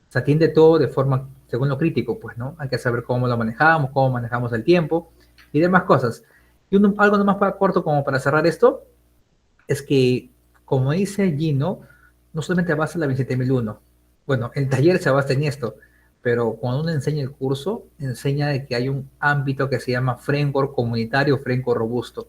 Se atiende todo de forma, según lo crítico, pues, ¿no? Hay que saber cómo lo manejamos, cómo manejamos el tiempo y demás cosas. Y algo nomás para corto como para cerrar esto, es que, como dice Gino, no solamente basa en la 27001. Bueno, el taller se basa en esto, pero cuando uno enseña el curso, enseña de que hay un ámbito que se llama framework comunitario, framework robusto,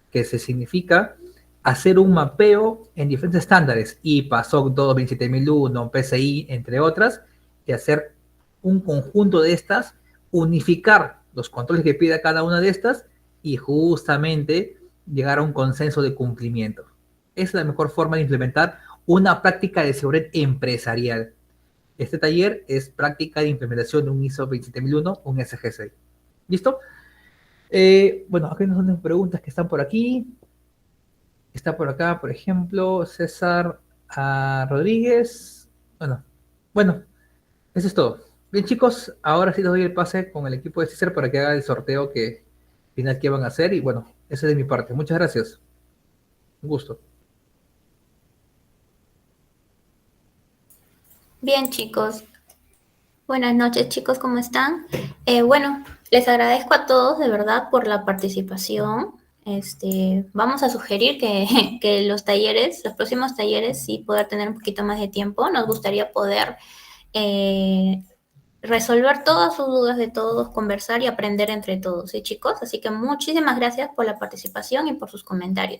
que se significa hacer un mapeo en diferentes estándares, IPA, SOC 2, 27001, PCI, entre otras, y hacer un conjunto de estas, unificar los controles que pida cada una de estas y justamente llegar a un consenso de cumplimiento. Esa es la mejor forma de implementar una práctica de seguridad empresarial. Este taller es práctica de implementación de un ISO 27001, un SGC. ¿Listo? Bueno, acá nos son preguntas que están por aquí. Está por acá, por ejemplo, César Rodríguez. Bueno, eso es todo. Bien, chicos, ahora sí les doy el pase con el equipo de César para que haga el sorteo que final que van a hacer. Y bueno, eso es de mi parte. Muchas gracias. Un gusto. Bien, chicos. Buenas noches, chicos, ¿cómo están? Bueno, les agradezco a todos de verdad por la participación. Vamos a sugerir que los próximos talleres, sí poder tener un poquito más de tiempo. Nos gustaría poder resolver todas sus dudas de todos, conversar y aprender entre todos, ¿sí, chicos? Así que muchísimas gracias por la participación y por sus comentarios.